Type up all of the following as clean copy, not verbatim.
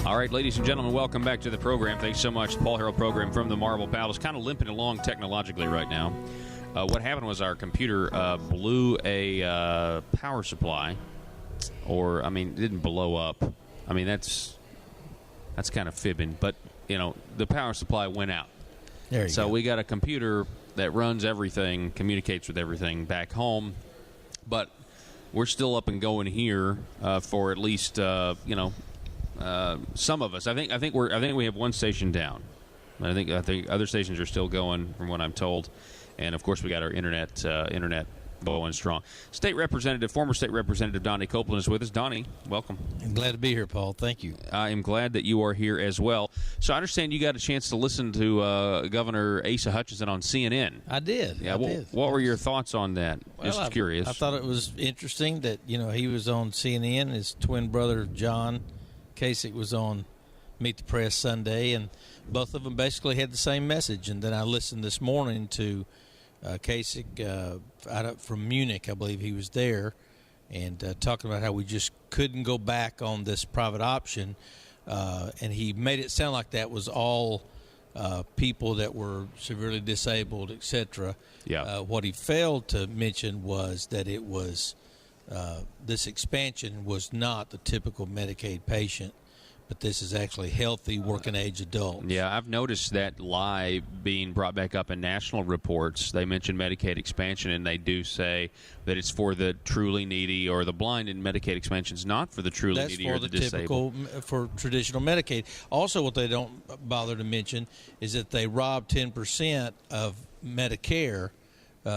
All right, ladies and gentlemen, welcome back to the program. Thanks so much. Paul Harrell program from the Marble Palace. Kind of limping along technologically right now. What happened was our computer blew a power supply, or, it didn't blow up. That's kind of fibbing, but, the power supply went out. There you so go. we got a computer that runs everything, communicates with everything back home, but we're still up and going here for at least, some of us. I think we have one station down. I think other stations are still going, from what I'm told. And, of course, we got our internet going strong. Former State Representative Donnie Copeland is with us. Donnie, welcome. I'm glad to be here, Paul. Thank you. I am glad that you are here as well. So I understand you got a chance to listen to Governor Asa Hutchinson on CNN. I did. Yeah. I did. What were your thoughts on that? Just curious. I thought it was interesting that, he was on CNN. His twin brother, John Kasich, was on Meet the Press Sunday, and both of them basically had the same message. And then I listened this morning to Kasich from Munich, I believe he was there, and talking about how we just couldn't go back on this private option. And he made it sound like that was all people that were severely disabled, etc. Yeah. What he failed to mention was that it was this expansion was not the typical Medicaid patient, but this is actually healthy working-age adults. Yeah, I've noticed that lie being brought back up in national reports. They mention Medicaid expansion, and they do say that it's for the truly needy or the blind, and Medicaid expansion is not for the truly needy or the disabled. That's for traditional Medicaid. Also, what they don't bother to mention is that they robbed 10% of Medicare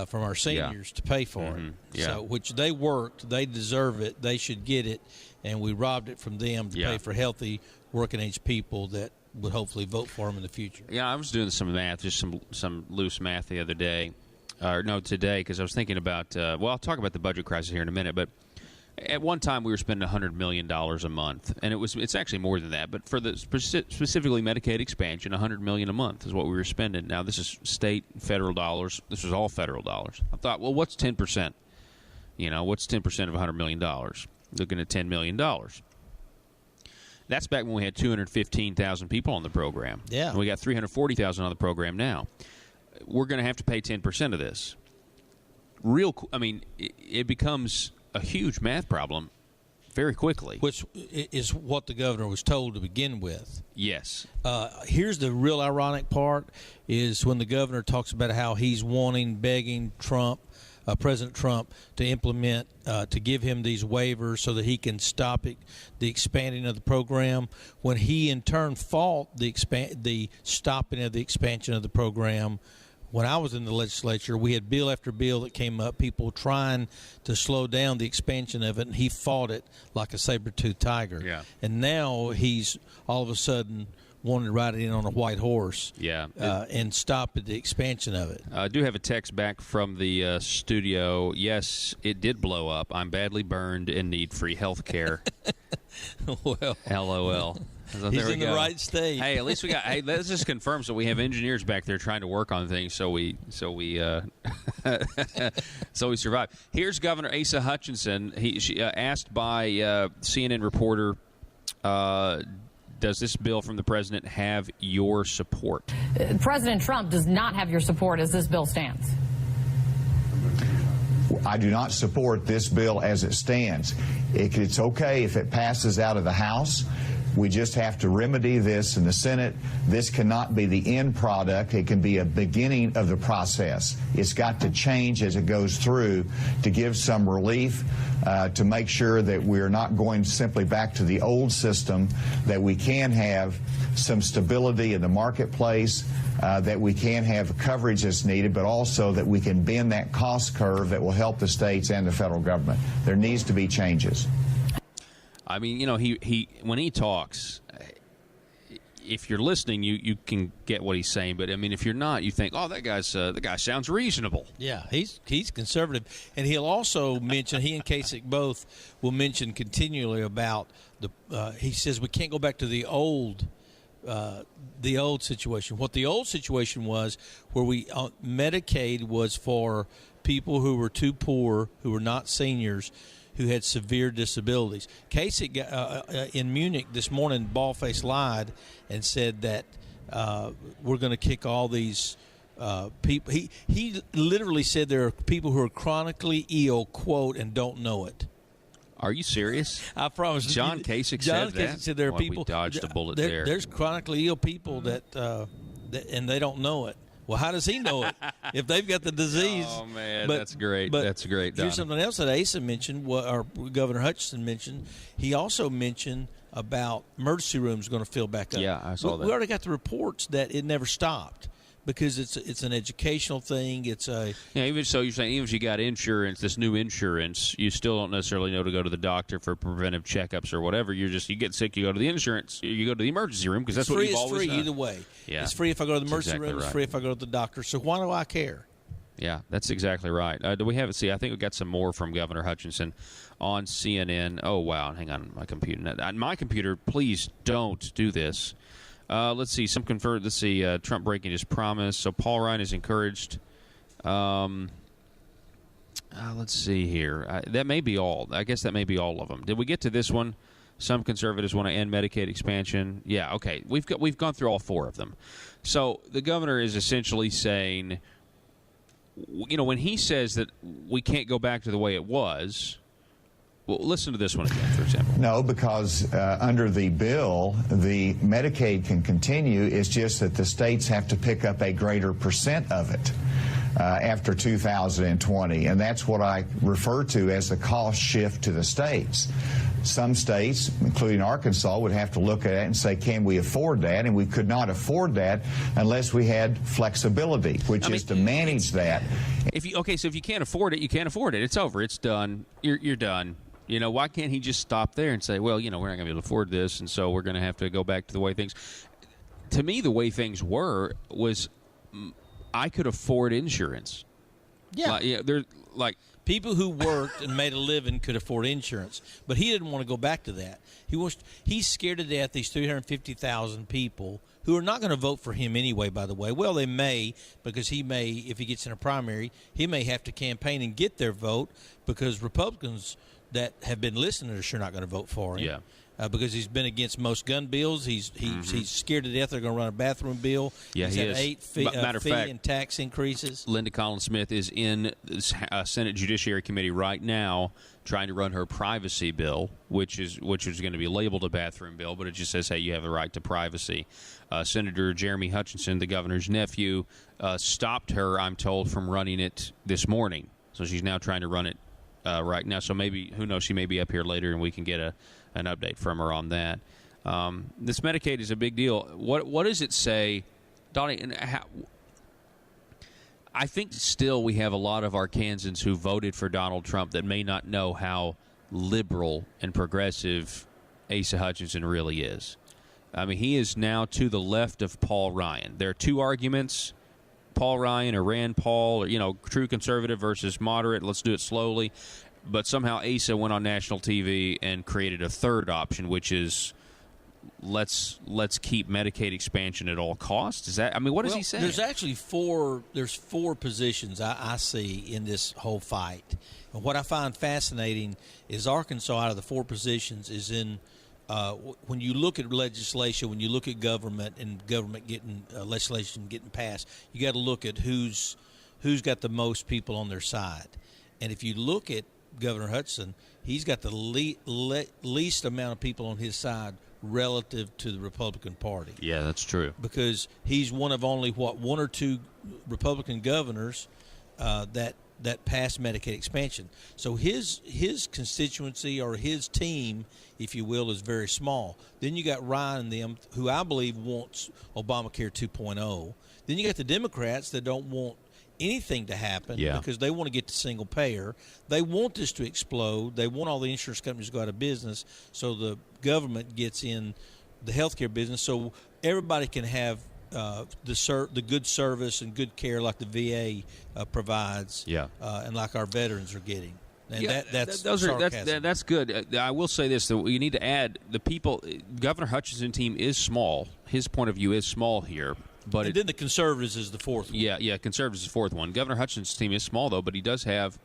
from our seniors to pay for it. Yeah. So, which they worked, they deserve it, they should get it, and we robbed it from them to pay for healthy working-age people that would hopefully vote for them in the future. Yeah, I was doing some math, just some loose math the other day, today, because I was thinking about, I'll talk about the budget crisis here in a minute, but at one time we were spending $100 million a month, and it's actually more than that, but for the specifically Medicaid expansion, $100 million a month is what we were spending. Now, this is state and federal dollars. This was all federal dollars. I thought, well, what's 10%? What's 10% of $100 million? Looking at $10 million. That's back when we had 215,000 people on the program. Yeah. And we got 340,000 on the program now. We're going to have to pay 10% of this. It becomes a huge math problem very quickly. Which is what the governor was told to begin with. Yes. Here's the real ironic part is when the governor talks about how he's begging President Trump to implement, to give him these waivers so that he can stop the expanding of the program, when he in turn fought the stopping of the expansion of the program. When I was in the legislature, we had bill after bill that came up, people trying to slow down the expansion of it, and he fought it like a saber-toothed tiger. Yeah. And now he's all of a sudden wanting to ride it in on a white horse and stop the expansion of it. I do have a text back from the studio. Yes, it did blow up. I'm badly burned and need free health care. Well, LOL. So he's in the right state. Hey, at least we got. Hey, this just confirms that we have engineers back there trying to work on things, so we survive. Here's Governor Asa Hutchinson. She asked by CNN reporter, does this bill from the president have your support? President Trump does not have your support as this bill stands. I do not support this bill as it stands. It's okay if it passes out of the House. We just have to remedy this in the Senate. This cannot be the end product. It can be a beginning of the process. It's got to change as it goes through to give some relief, to make sure that we're not going simply back to the old system, that we can have some stability in the marketplace, that we can have coverage that's needed, but also that we can bend that cost curve that will help the states and the federal government. There needs to be changes. I mean, he when he talks, if you're listening, you can get what he's saying. But I mean, if you're not, you think, oh, the guy sounds reasonable. Yeah, he's conservative, and he'll also mention, he and Kasich both will mention continually about he says we can't go back to the old situation. What the old situation was, where Medicaid was for people who were too poor, who were not seniors, who had severe disabilities. Kasich in Munich this morning, bald-faced lied and said that we're going to kick all these people. He literally said there are people who are chronically ill, quote, and don't know it. Are you serious? I promise. John Kasich John said that? Kasich said there are Boy, people. We dodged a bullet there. There's chronically ill people that and they don't know it. Well, how does he know it if they've got the disease? Oh, man, that's great. That's great, Donnie. Here's something else that Asa mentioned, or Governor Hutchinson mentioned. He also mentioned about emergency rooms going to fill back up. Yeah, I saw that. We already got the reports that it never stopped because it's an educational thing. It's a even so, you're saying even if you got insurance, this new insurance, you still don't necessarily know to go to the doctor for preventive checkups or whatever. You get sick, you go to the insurance, you go to the emergency room because that's what you've always done. It's free either way. Yeah. It's free if I go to the emergency room. Right. It's free if I go to the doctor. So why do I care? Yeah, that's exactly right. Do we have it? See, I think we got some more from Governor Hutchinson on CNN. Oh, wow. Hang on. My computer, please don't do this. Let's see. Let's see. Trump breaking his promise. So Paul Ryan is encouraged. Let's see here. That may be all. I guess that may be all of them. Did we get to this one? Some conservatives want to end Medicaid expansion. Yeah, okay. We've gone through all four of them. So the governor is essentially saying, when he says that we can't go back to the way it was. Well, listen to this one again, for example. No, because under the bill, the Medicaid can continue. It's just that the states have to pick up a greater percent of it after 2020. And that's what I refer to as the cost shift to the states. Some states, including Arkansas, would have to look at it and say, can we afford that? And we could not afford that unless we had flexibility, which is to manage that. So if you can't afford it, you can't afford it. It's over. It's done. You're done. Why can't he just stop there and say, well, we're not going to be able to afford this, and so we're going to have to go back to the way things. To me, the way things was I could afford insurance. Yeah. They're like people who worked and made a living could afford insurance, but he didn't want to go back to that. He's scared to death these 350,000 people who are not going to vote for him anyway, by the way. Well, they may, because he may, if he gets in a primary, he may have to campaign and get their vote because Republicans that have been listening are sure not going to vote for him. Yeah. Because he's been against most gun bills. He's scared to death they're going to run a bathroom bill. Yeah, he's had 8 fee and tax increases. Linda Collins-Smith is in the Senate Judiciary Committee right now trying to run her privacy bill, which is going to be labeled a bathroom bill, but it just says, hey, you have the right to privacy. Senator Jeremy Hutchinson, the governor's nephew, stopped her, I'm told, from running it this morning. So she's now trying to run it right now. So maybe, who knows, she may be up here later and we can get an update from her on that. This Medicaid is a big deal. What does it say, Donnie? And I think still we have a lot of Arkansans who voted for Donald Trump that may not know how liberal and progressive Asa Hutchinson really is. I mean, he is now to the left of Paul Ryan. There are two arguments: Paul Ryan or Rand Paul, or true conservative versus moderate. Let's do it slowly. But somehow Asa went on national TV and created a third option, which is let's keep Medicaid expansion at all costs. Is that? I mean, what is he saying? There's actually four positions I see in this whole fight. And what I find fascinating is Arkansas, out of the 4 positions, is in when you look at legislation, when you look at government and government getting legislation getting passed, you got to look at who's got the most people on their side. And if you look at Governor Hutchinson, he's got the least amount of people on his side relative to the Republican Party. Yeah, that's true. Because he's one of only, 1 or 2 Republican governors that passed Medicaid expansion. So his constituency, or his team, if you will, is very small. Then you got Ryan and them, who I believe wants Obamacare 2.0. Then you got the Democrats that don't want anything to happen because they want to get to single payer. They want this to explode. They want all the insurance companies to go out of business so the government gets in the healthcare business so everybody can have the good service and good care like the VA provides and like our veterans are getting. And that's good. I will say this, though. You need to add the people. Governor Hutchinson's team is small. His point of view is small here. But then the Conservatives is the 4th one. Yeah, Conservatives is the 4th one. Governor Hutchinson's team is small, though, but he does have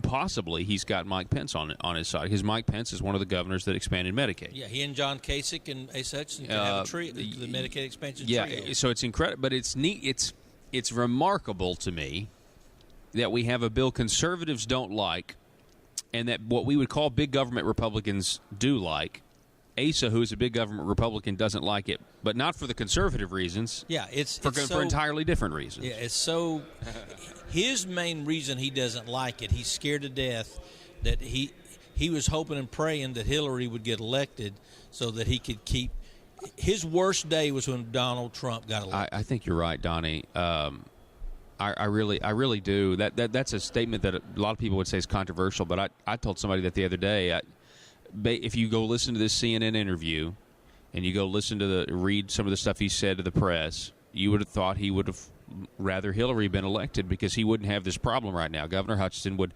possibly he's got Mike Pence on his side, because Mike Pence is one of the governors that expanded Medicaid. Yeah, he and John Kasich and Asa Hutchinson can have a the Medicaid expansion trio. Yeah, so it's incredible, but it's neat. It's remarkable to me that we have a bill conservatives don't like, and that what we would call big government Republicans do like. Asa, who is a big government Republican, doesn't like it, but not for the conservative reasons. Yeah, it's for entirely different reasons. Yeah, it's so. His main reason he doesn't like it, he's scared to death that he was hoping and praying that Hillary would get elected so that he could keep. His worst day was when Donald Trump got elected. I think you're right, Donnie. I really do. That's a statement that a lot of people would say is controversial, but I told somebody that the other day. If you go listen to this CNN interview and you go read some of the stuff he said to the press, you would have thought he would have rather Hillary been elected, because he wouldn't have this problem right now. Governor Hutchinson would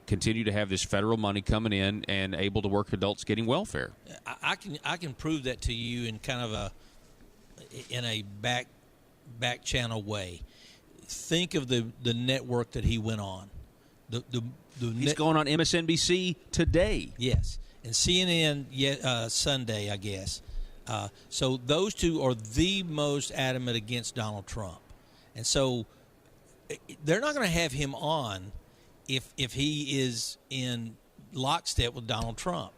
continue to have this federal money coming in and able to work adults getting welfare. I can prove that to you in kind of a back channel way. Think of the network that he went on. He's going on MSNBC today. Yes. And CNN Sunday, I guess. So those two are the most adamant against Donald Trump. And so they're not going to have him on if he is in lockstep with Donald Trump.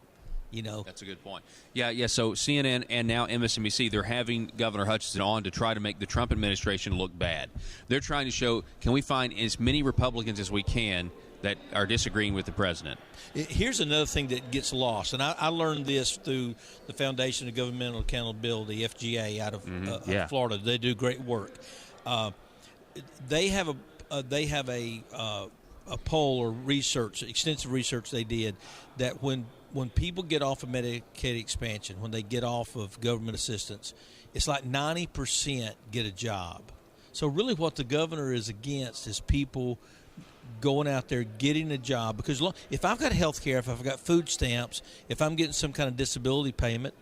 You know, that's a good point. Yeah. So CNN and now MSNBC, they're having Governor Hutchinson on to try to make the Trump administration look bad. They're trying to show, can we find as many Republicans as we can that are disagreeing with the president? Here's another thing that gets lost, and I learned this through the Foundation of Governmental Accountability, FGA, out of Florida. They do great work. They have a poll or research, extensive research they did, that when people get off of Medicaid expansion, when they get off of government assistance, it's like 90% get a job. So really what the governor is against is people going out there getting a job, because if I've got health care, if I've got food stamps, if I'm getting some kind of disability payment,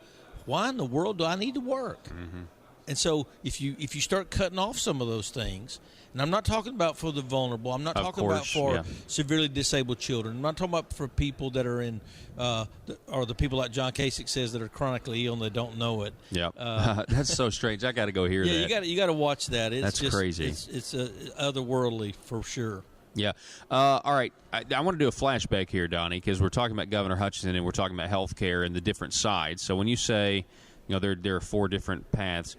why in the world do I need to work? Mm-hmm. And so if you start cutting off some of those things, and I'm not talking about for the vulnerable, I'm not talking about for severely disabled children, I'm not talking about for people that are in, or the people like John Kasich says that are chronically ill and they don't know it. Yeah, that's so strange. I got to go hear that. Yeah, you got to watch that. That's crazy. It's otherworldly for sure. Yeah. All right. I want to do a flashback here, Donnie, because we're talking about Governor Hutchinson and we're talking about health care and the different sides. So when you say, there are four different paths,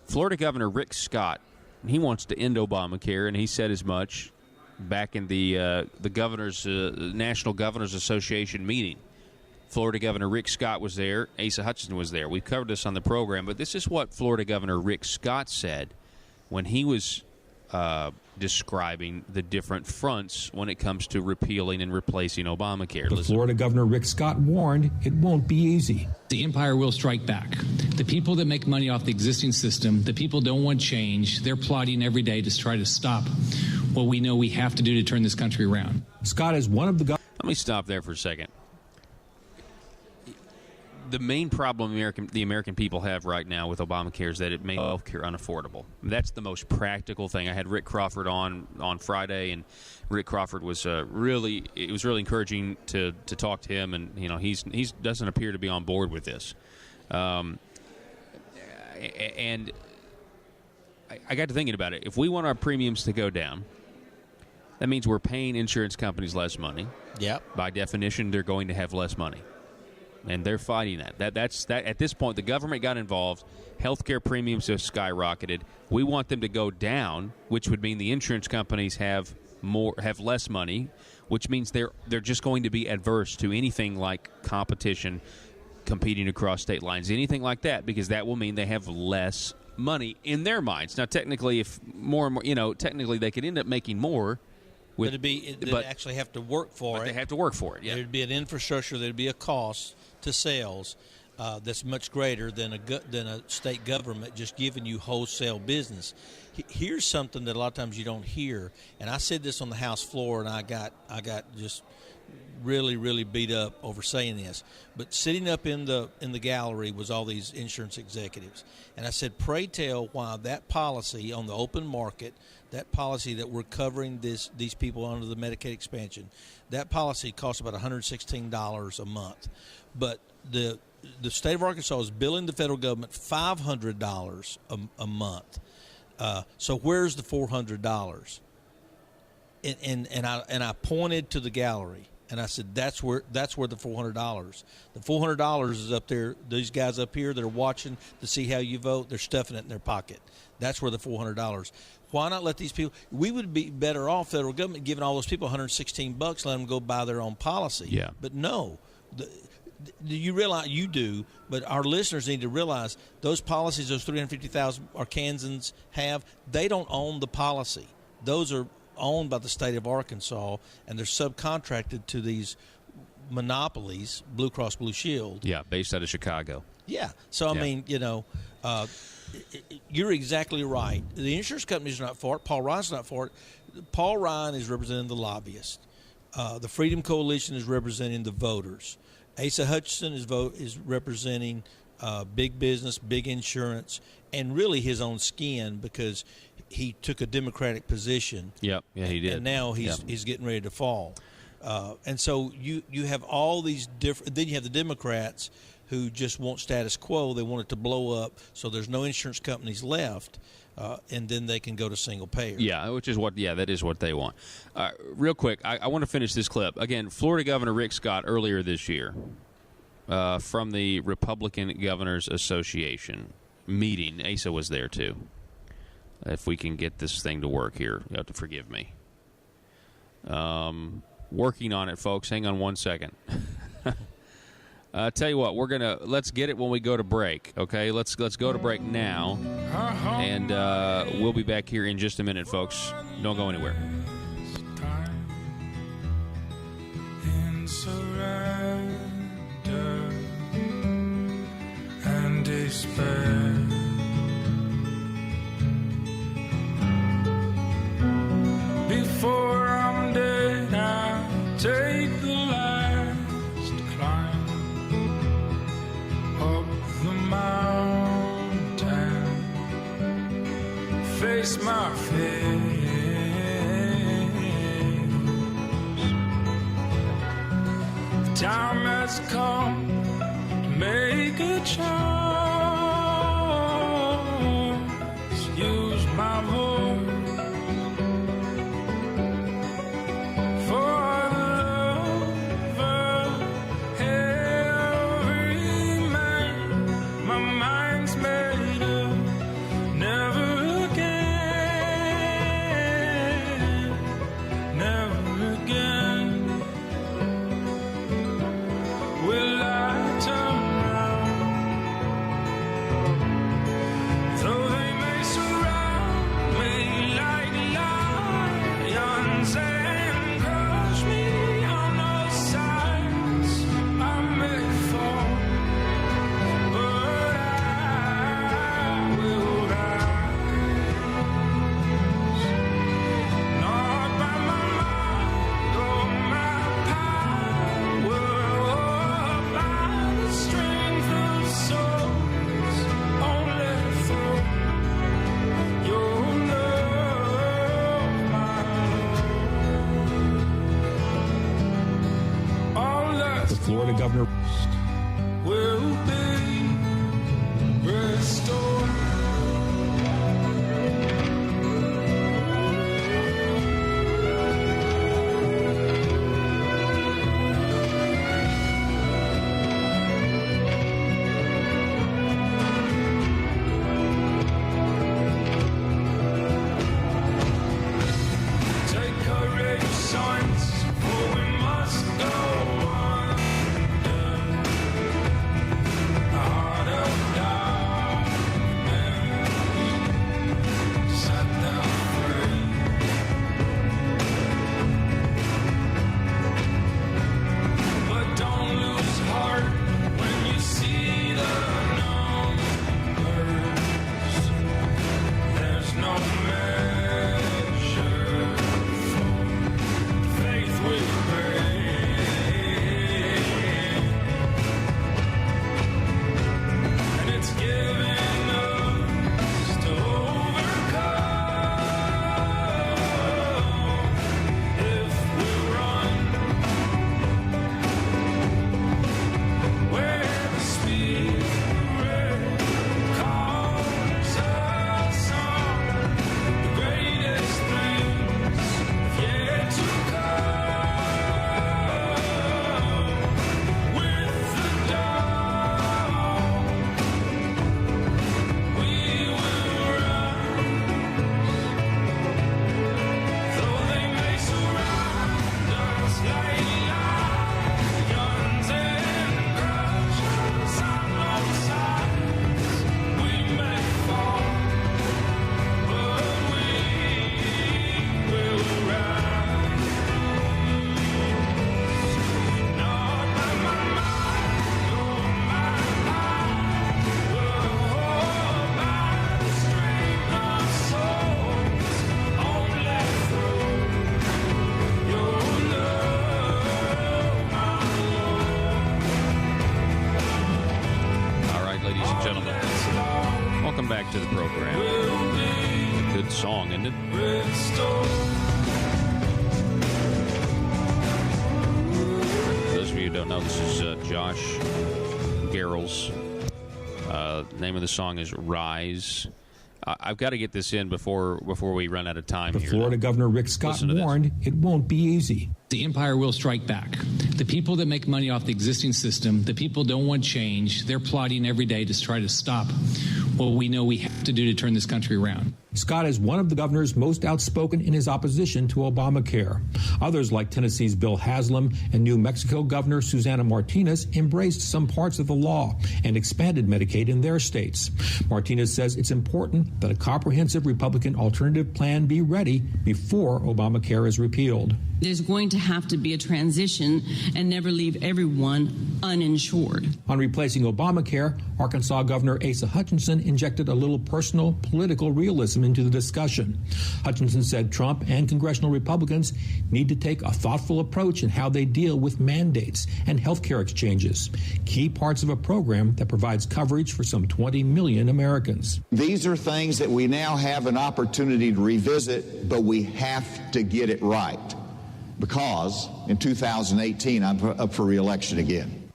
Florida Governor Rick Scott, he wants to end Obamacare, and he said as much back in the National Governors Association meeting. Florida Governor Rick Scott was there. Asa Hutchinson was there. We've covered this on the program, but this is what Florida Governor Rick Scott said when he was describing the different fronts when it comes to repealing and replacing Obamacare. Florida Governor Rick Scott warned it won't be easy. The empire will strike back. The people that make money off the existing system, the people don't want change. They're plotting every day to try to stop what we know we have to do to turn this country around. Scott is one of the... Let me stop there for a second. The main problem the American people have right now with Obamacare is that it made health care unaffordable. That's the most practical thing. I had Rick Crawford on Friday, and Rick Crawford was really encouraging to talk to him, and he doesn't appear to be on board with this. And I got to thinking about it. If we want our premiums to go down, that means we're paying insurance companies less money. Yep. By definition, they're going to have less money. And they're fighting that. That's at this point, the government got involved. Healthcare premiums have skyrocketed. We want them to go down, which would mean the insurance companies have less money, which means they're just going to be adverse to anything like competition, competing across state lines, anything like that, because that will mean they have less money in their minds. Now, technically, if more and more, technically they could end up making more. But they'd actually have to work for it. They have to work for it. Yeah. There'd be an infrastructure. There'd be a cost to sales that's much greater than a state government just giving you wholesale business. Here's something that a lot of times you don't hear, and I said this on the House floor, and I got just really, really beat up over saying this. But sitting up in the gallery was all these insurance executives, and I said, "Pray tell why that policy on the open market, that policy that we're covering these people under the Medicaid expansion, that policy costs about $116 a month, but the state of Arkansas is billing the federal government $500 a month. So where's the $400?" And I pointed to the gallery, and I said, "That's where the $400. The $400 is up there. These guys up here that are watching to see how you vote, they're stuffing it in their pocket. That's where the $400. Why not let these people? We would be better off, federal government, giving all those people $116, let them go buy their own policy. Yeah. But no." Do you realize? You do, but our listeners need to realize those policies, those 350,000 Arkansans have, they don't own the policy. Those are owned by the state of Arkansas, and they're subcontracted to these monopolies, Blue Cross Blue Shield. Yeah, based out of Chicago. Yeah. So, I mean, you're exactly right. The insurance companies are not for it. Paul Ryan's not for it. Paul Ryan is representing the lobbyists. The Freedom Coalition is representing the voters. Asa Hutchinson is representing big business, big insurance, and really his own skin, because he took a Democratic position. Yep, yeah, he did. And now he's getting ready to fall. And so you have all these different. Then you have the Democrats who just want status quo. They want it to blow up, so there's no insurance companies left, and then they can go to single payer. Yeah, that is what they want. Real quick, I want to finish this clip. Again, Florida Governor Rick Scott earlier this year from the Republican Governors Association meeting. Asa was there too. If we can get this thing to work here, you have to forgive me. Working on it, folks. Hang on one second. Tell you what, let's get it when we go to break. Okay, let's go to break now, and we'll be back here in just a minute, folks. Don't go anywhere. In surrender and despair. Before I'm dead, I'll take the last climb up the mountain, face my fears. The time has come to make a choice, use my voice. Florida Governor will be restored. Take courage, sons, for we must go on. and gentlemen. Welcome back to the program. Good song, isn't it? For those of you who don't know, this is Josh Garrel's. Name of the song is Rise. I've got to get this in before we run out of time here. Florida Governor Rick Scott warned it won't be easy. The empire will strike back. The people that make money off the existing system, the people don't want change. They're plotting every day to try to stop what we know we have to do to turn this country around. Scott is one of the governors most outspoken in his opposition to Obamacare. Others, like Tennessee's Bill Haslam and New Mexico Governor Susana Martinez, embraced some parts of the law and expanded Medicaid in their states. Martinez says it's important that a comprehensive Republican alternative plan be ready before Obamacare is repealed. There's going to have to be a transition and never leave everyone uninsured. On replacing Obamacare, Arkansas Governor Asa Hutchinson injected a little personal political realism into the discussion. Hutchinson said Trump and congressional Republicans need to take a thoughtful approach in how they deal with mandates and health care exchanges, key parts of a program that provides coverage for some 20 million Americans. These are things that we now have an opportunity to revisit, but we have to get it right. Because in 2018, I'm up for re-election again.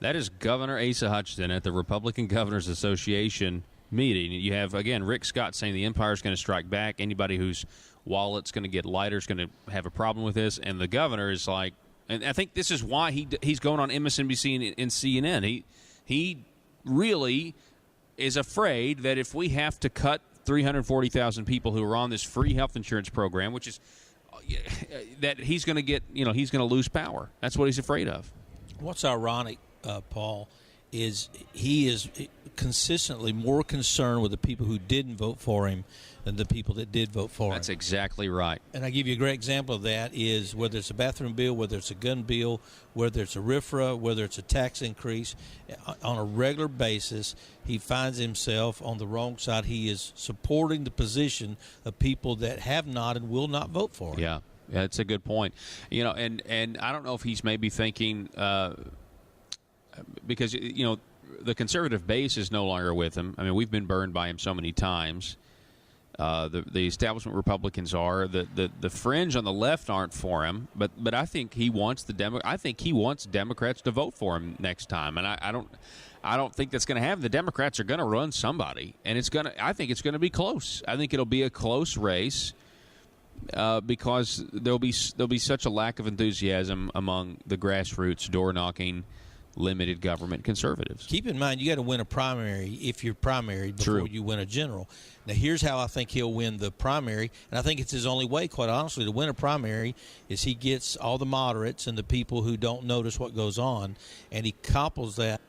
That is Governor Asa Hutchinson at the Republican Governors Association meeting. You have, again, Rick Scott saying the empire is going to strike back. Anybody whose wallet's going to get lighter is going to have a problem with this. And the governor is like, and I think this is why he's going on MSNBC and CNN. He really is afraid that if we have to cut 340,000 people who are on this free health insurance program, which is that he's going to get, he's going to lose power. That's what he's afraid of. What's ironic, Paul, is he is consistently more concerned with the people who didn't vote for him than the people that did vote for him. That's exactly right. And I give you a great example of that is whether it's a bathroom bill, whether it's a gun bill, whether it's a RFRA, whether it's a tax increase, on a regular basis, he finds himself on the wrong side. He is supporting the position of people that have not and will not vote for him. Yeah, that's a good point. And I don't know if he's maybe thinking because, the conservative base is no longer with him. I mean, we've been burned by him so many times. The establishment Republicans are. The fringe on the left aren't for him. But I think he wants Democrats to vote for him next time. And I don't think that's going to happen. The Democrats are going to run somebody, and I think it's going to be close. I think it'll be a close race because there'll be such a lack of enthusiasm among the grassroots, door knocking, limited government conservatives. Keep in mind, you got to win a primary if you're primary before you win a general. Now, here's how I think he'll win the primary, and I think it's his only way, quite honestly, to win a primary is he gets all the moderates and the people who don't notice what goes on, and he couples that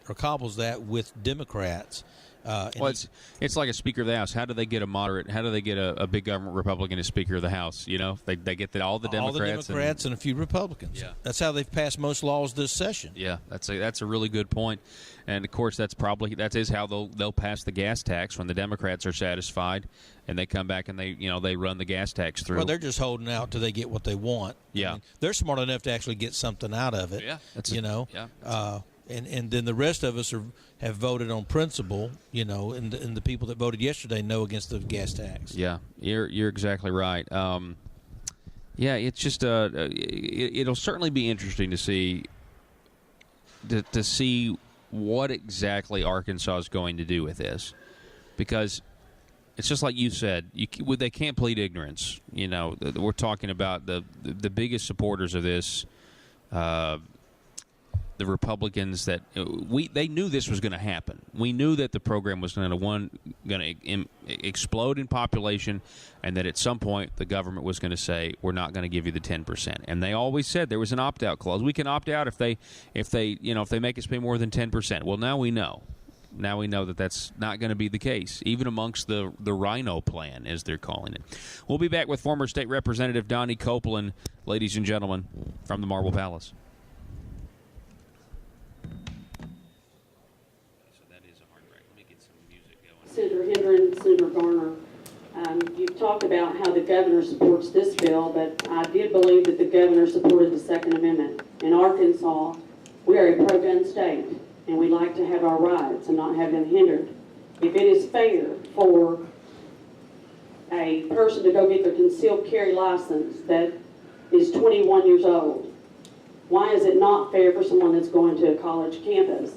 with Democrats. It's like a Speaker of the House. How do they get a moderate? How do they get a big government Republican as Speaker of the House? They get all the Democrats and a few Republicans. Yeah. That's how they've passed most laws this session. Yeah, that's a really good point. And of course, that is how they'll pass the gas tax when the Democrats are satisfied and they come back and they run the gas tax through. Well, they're just holding out till they get what they want. Yeah, I mean, they're smart enough to actually get something out of it. Yeah, And then the rest of us have voted on principle, and the people that voted yesterday know against the gas tax. Yeah, you're exactly right. It's just it'll certainly be interesting to see what exactly Arkansas is going to do with this, because it's just like you said, they can't plead ignorance. We're talking about the biggest supporters of this. The Republicans that they knew this was going to happen. We knew that the program was going to explode in population, and that at some point the government was going to say, "We're not going to give you the 10%." And they always said there was an opt-out clause. We can opt out if they make us pay more than 10%. Well, now we know. Now we know that that's not going to be the case, even amongst the Rhino plan, as they're calling it. We'll be back with former State Representative Donnie Copeland, ladies and gentlemen, from the Marble Palace. Senator Hendren, Senator Garner, you've talked about how the governor supports this bill, but I did believe that the governor supported the Second Amendment. In Arkansas, we are a pro-gun state. and we like to have our rights and not have them hindered. If it is fair for a person to go get their concealed carry license that is 21 years old, why is it not fair for someone that's going to a college campus?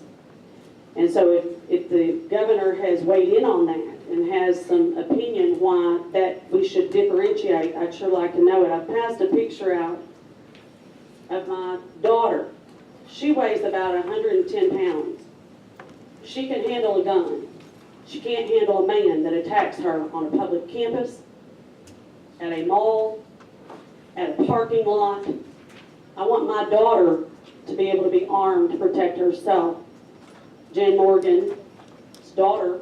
And so if the governor has weighed in on that and has some opinion why that we should differentiate, I'd sure like to know it. I passed a picture out of my daughter. She weighs about 110 pounds. She can handle a gun. She can't handle a man that attacks her on a public campus, at a mall, at a parking lot. I want my daughter to be able to be armed to protect herself. Jen Morgan's daughter,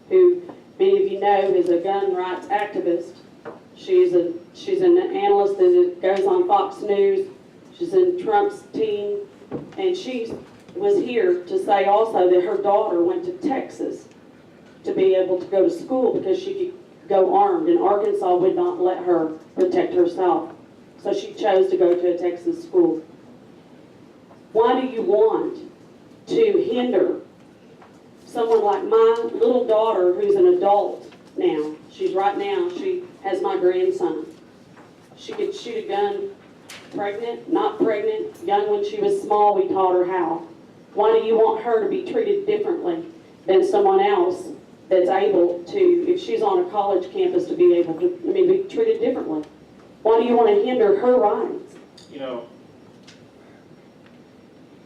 who many of you know is a gun rights activist. She's an analyst that goes on Fox News. She's in Trump's team, and she was here to say also that her daughter went to Texas to be able to go to school because she could go armed, and Arkansas would not let her protect herself. So she chose to go to a Texas school. Why do you want to hinder someone like my little daughter, who's an adult now? She has my grandson. She could shoot a gun, pregnant, not pregnant, young when she was small, we taught her how. Why do you want her to be treated differently than someone else that's able to, if she's on a college campus, to be able to, be treated differently? Why do you want to hinder her rights? You know,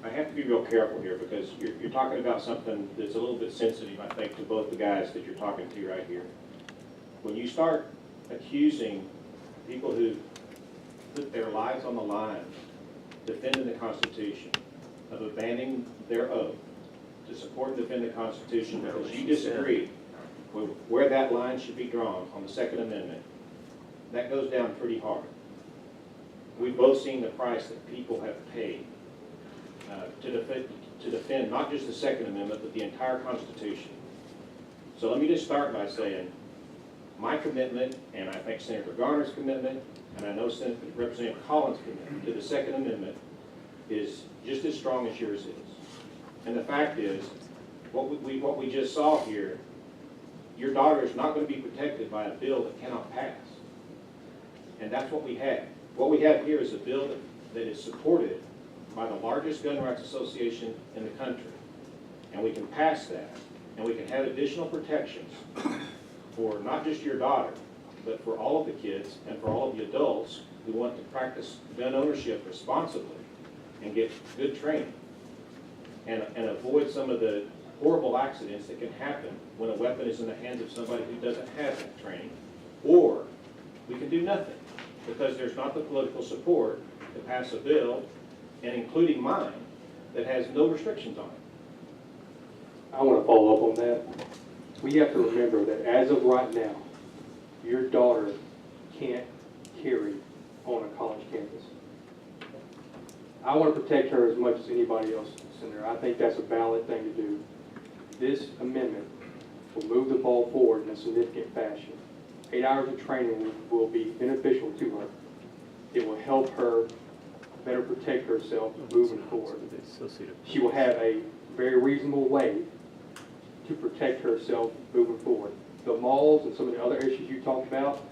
I have to be real careful here because you're talking about something that's a little bit sensitive, I think, to both the guys that you're talking to right here. When you start accusing people who put their lives on the line defending the Constitution of abandoning their oath to support and defend the Constitution because you disagree with where that line should be drawn on the Second Amendment, that goes down pretty hard. We've both seen the price that people have paid to defend not just the Second Amendment, but the entire Constitution. So let me just start by saying my commitment, and I think Senator Garner's commitment, and I know Representative Collins' commitment to the Second Amendment is just as strong as yours is. And the fact is, what we just saw here, your daughter is not going to be protected by a bill that cannot pass. And that's what we have. What we have here is a bill that is supported by the largest gun rights association in the country. And we can pass that, and we can have additional protections for not just your daughter, but for all of the kids and for all of the adults who want to practice gun ownership responsibly and get good training and avoid some of the horrible accidents that can happen when a weapon is in the hands of somebody who doesn't have that training. Or we can do nothing because there's not the political support to pass a bill, and including mine, that has no restrictions on it. I want to follow up on that. We have to remember that as of right now, your daughter can't carry on a college campus. I want to protect her as much as anybody else, Senator. I think that's a valid thing to do. This amendment will move the ball forward in a significant fashion. 8 hours of training will be beneficial to her. It will help her better protect herself moving forward. She will have a very reasonable way to protect herself moving forward. The malls and some of the other issues you talked about,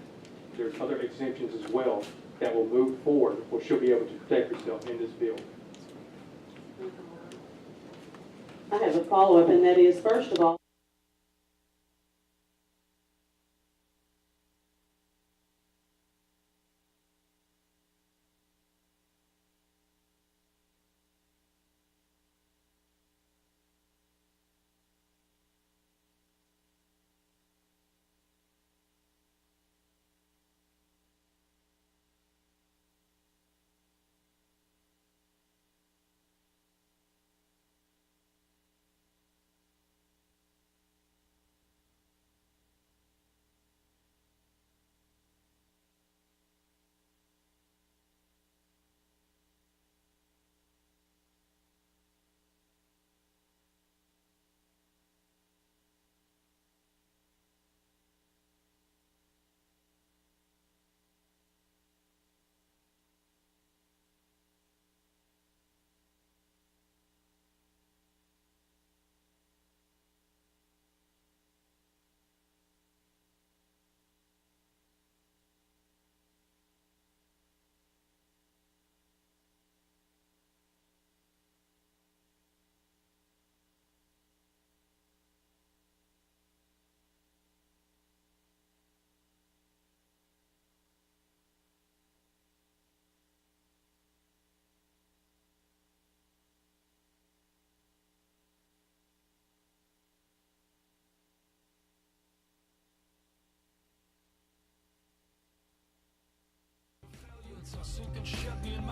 there's other exemptions as well that will move forward where she'll be able to protect herself in this bill. I have a follow-up, and that is, first of all,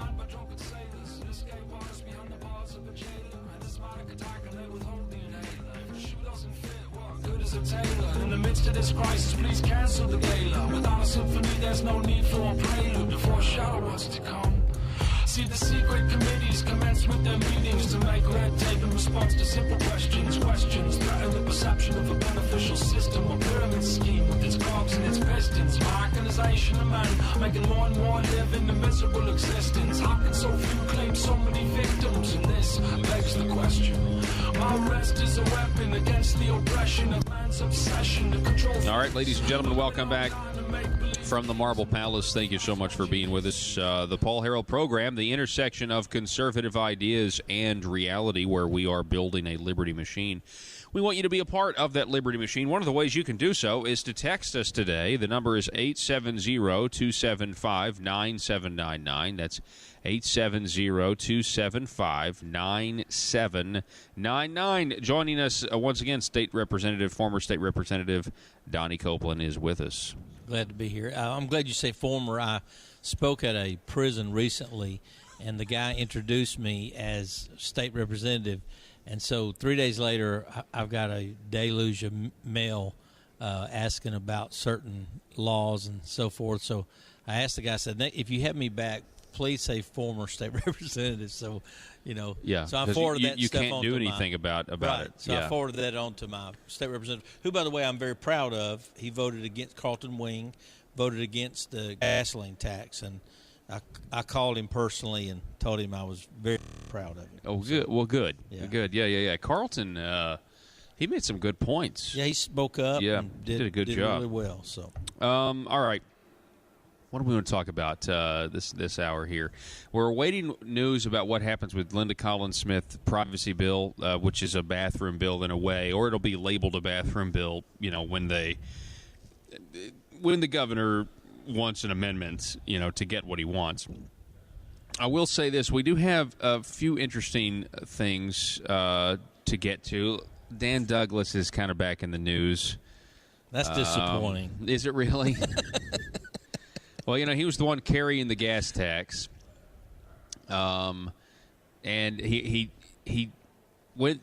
manned by drunken sailors, escape artists behind the bars of a jailer. And this manic attack and they withhold the inhaler. If the shoe doesn't fit, what good is a tailor? In the midst of this crisis, please cancel the gala. Without a symphony, there's no need for a prelude before a shadow was to come. See, the secret committees commence with their meetings to make red tape in response to simple questions. Questions threaten the perception of a beneficial system or pyramid scheme with its cogs and its pistons. Mechanization of man, making more and more live in a miserable existence. How can so few claim so many victims? And this begs the question. My arrest is a weapon against the oppression of man's obsession to control. All right, ladies and gentlemen, welcome back from the Marble Palace. Thank you so much for being with us. The Paul Harrell program, the intersection of conservative ideas and reality, where we are building a liberty machine. We want you to be a part of that liberty machine. One of the ways you can do so is to text us today. The number is 870-275-9799. That's 870-275-9799. Joining us once again, former State Representative Donnie Copeland is with us. Glad to be here. I'm glad you say former. I spoke at a prison recently, and the guy introduced me as state representative. And so 3 days later, I've got a deluge of mail asking about certain laws and so forth. So I asked the guy, I said, if you have me back, please say former state representative. So, Yeah, so I forwarded that you stuff can't on do to anything about right. it. So I forwarded that on to my state representative, who, by the way, I'm very proud of. He voted against Carlton Wing, voted against the gasoline tax, and I called him personally and told him I was very proud of him. Oh, good. Well, good. Yeah. Good. Yeah. Carlton, he made some good points. Yeah, he spoke up. Yeah, and did a good job. Really well. So, all right. What do we want to talk about this hour here? We're awaiting news about what happens with Linda Collins-Smith privacy bill, which is a bathroom bill in a way, or it'll be labeled a bathroom bill. When the governor wants an amendment, to get what he wants. I will say this: we do have a few interesting things to get to. Dan Douglas is kind of back in the news. That's disappointing. Is it really? Well, he was the one carrying the gas tax, and he went.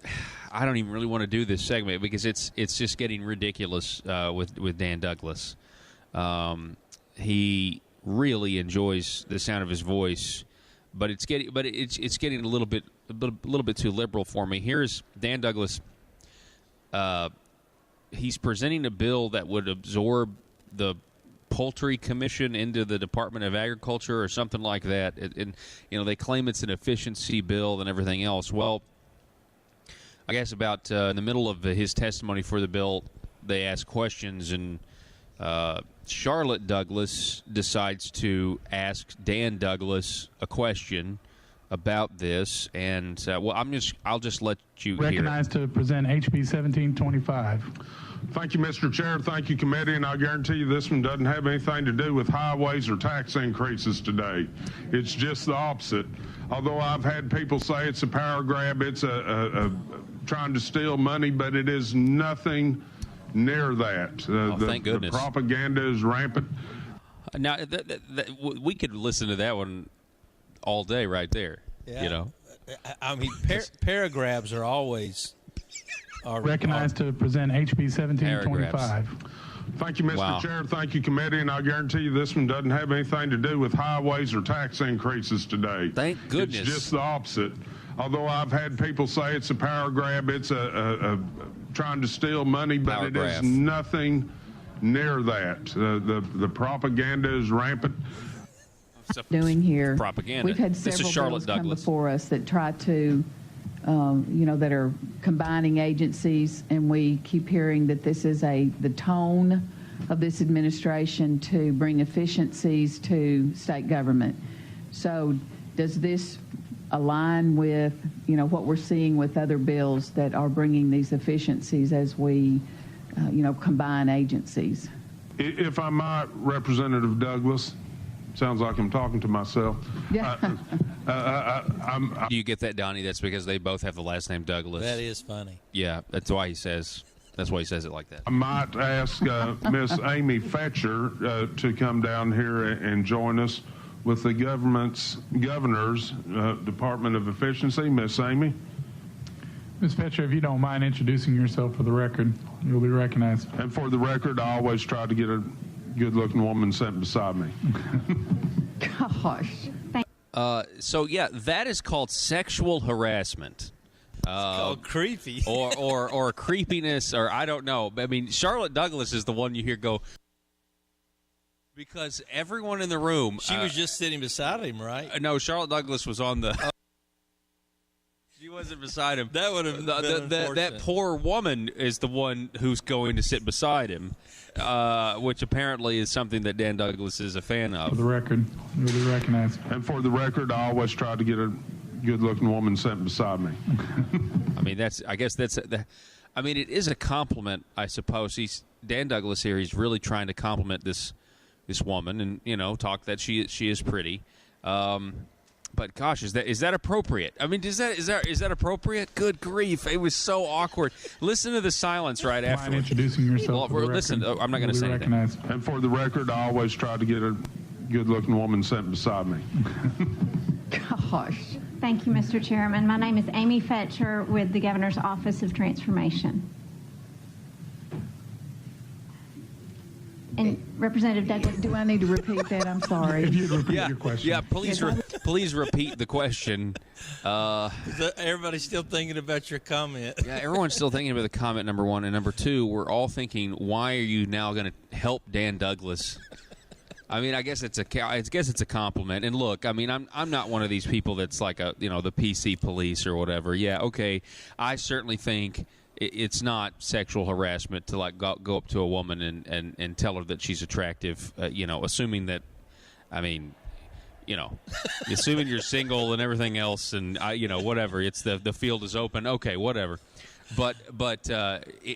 I don't even really want to do this segment because it's just getting ridiculous with Dan Douglas. He really enjoys the sound of his voice, but it's getting a little bit too liberal for me. Here's Dan Douglas. He's presenting a bill that would absorb the Poultry Commission into the Department of Agriculture or something like that. And they claim it's an efficiency bill and everything else. Well, I guess about in the middle of his testimony for the bill, they ask questions, and Charlotte Douglas decides to ask Dan Douglas a question about this. And I'll just let you recognized hear it. To present HB 1725. Thank you, Mr. Chair. Thank you, committee. And I guarantee you this one doesn't have anything to do with highways or tax increases today. It's just the opposite. Although I've had people say it's a power grab, it's a trying to steal money, but it is nothing near that. Thank goodness. The propaganda is rampant. Now, we could listen to that one all day right there. Yeah. I mean, paragraphs are always... recognized to present HB 1725. Thank you, Mr. Chair. Thank you, committee. And I guarantee you this one doesn't have anything to do with highways or tax increases today. Thank goodness. It's just the opposite. Although I've had people say it's a power grab, it's a trying to steal money, but it is nothing near that. The propaganda is rampant. Doing here. Propaganda. We've had several bills come before us that try to that are combining agencies, and we keep hearing that this is the tone of this administration to bring efficiencies to state government. So does this align with, what we're seeing with other bills that are bringing these efficiencies as we, combine agencies? If I might, Representative Douglas, sounds like I'm talking to myself. Yeah. Do you get that, Donnie? That's because they both have the last name Douglas. That is funny. Yeah, that's why he says it like that. I might ask Miss Amy Fetcher to come down here and join us. with the governor's Department of Efficiency, Miss Amy. Ms. Fetcher, if you don't mind introducing yourself for the record, you'll be recognized. And for the record, I always try to get a good-looking woman sitting beside me. Gosh. So yeah, that is called sexual harassment. It's called creepy. or creepiness, or I don't know. I mean, Charlotte Douglas is the one you hear go, because everyone in the room. She was just sitting beside him, right? No, Charlotte Douglas was on the. She wasn't beside him. That would have been that poor woman is the one who's going to sit beside him, which apparently is something that Dan Douglas is a fan of. For the record, you'll be recognized. And for the record, I always try to get a good-looking woman sitting beside me. I mean, I mean, it is a compliment, I suppose. Dan Douglas here. He's really trying to compliment this woman, and talk that she is pretty. But gosh, is that appropriate? I mean, is that appropriate? Good grief! It was so awkward. Listen to the silence right after. Introducing yourself. Listen, I'm not going to say anything. And for the record, I always try to get a good-looking woman sitting beside me. Gosh. Thank you, Mr. Chairman. My name is Amy Fetcher with the Governor's Office of Transformation. And Representative Douglas. Do I need to repeat that? I'm sorry. If you'd repeat your question. Yeah, please repeat the question. Everybody's still thinking about your comment. Yeah, everyone's still thinking about the comment, number one. And number two, we're all thinking, why are you now going to help Dan Douglas? I mean, I guess it's a compliment. And look, I mean, I'm not one of these people that's like the PC police or whatever. Yeah, okay. I certainly think it's not sexual harassment to like go up to a woman and tell her that she's attractive. Assuming that, I mean, assuming you're single and everything else, and whatever. It's the field is open. Okay, whatever. But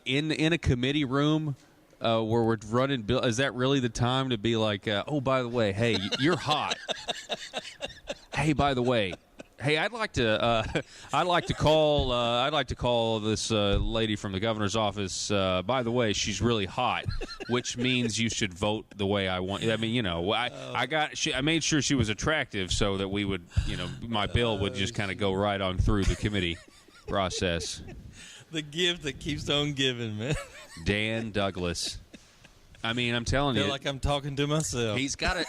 in a committee room. Where we're running bill, is that really the time to be like, oh, by the way, hey, you're hot. Hey, by the way, hey, I'd like to call this lady from the governor's office. By the way, she's really hot, which means you should vote the way I want. I mean, I made sure she was attractive so that we would, my bill would just kind of go right on through the committee process. The gift that keeps on giving, man. Dan Douglas. I mean, I'm telling you. I feel like I'm talking to myself. He's got it.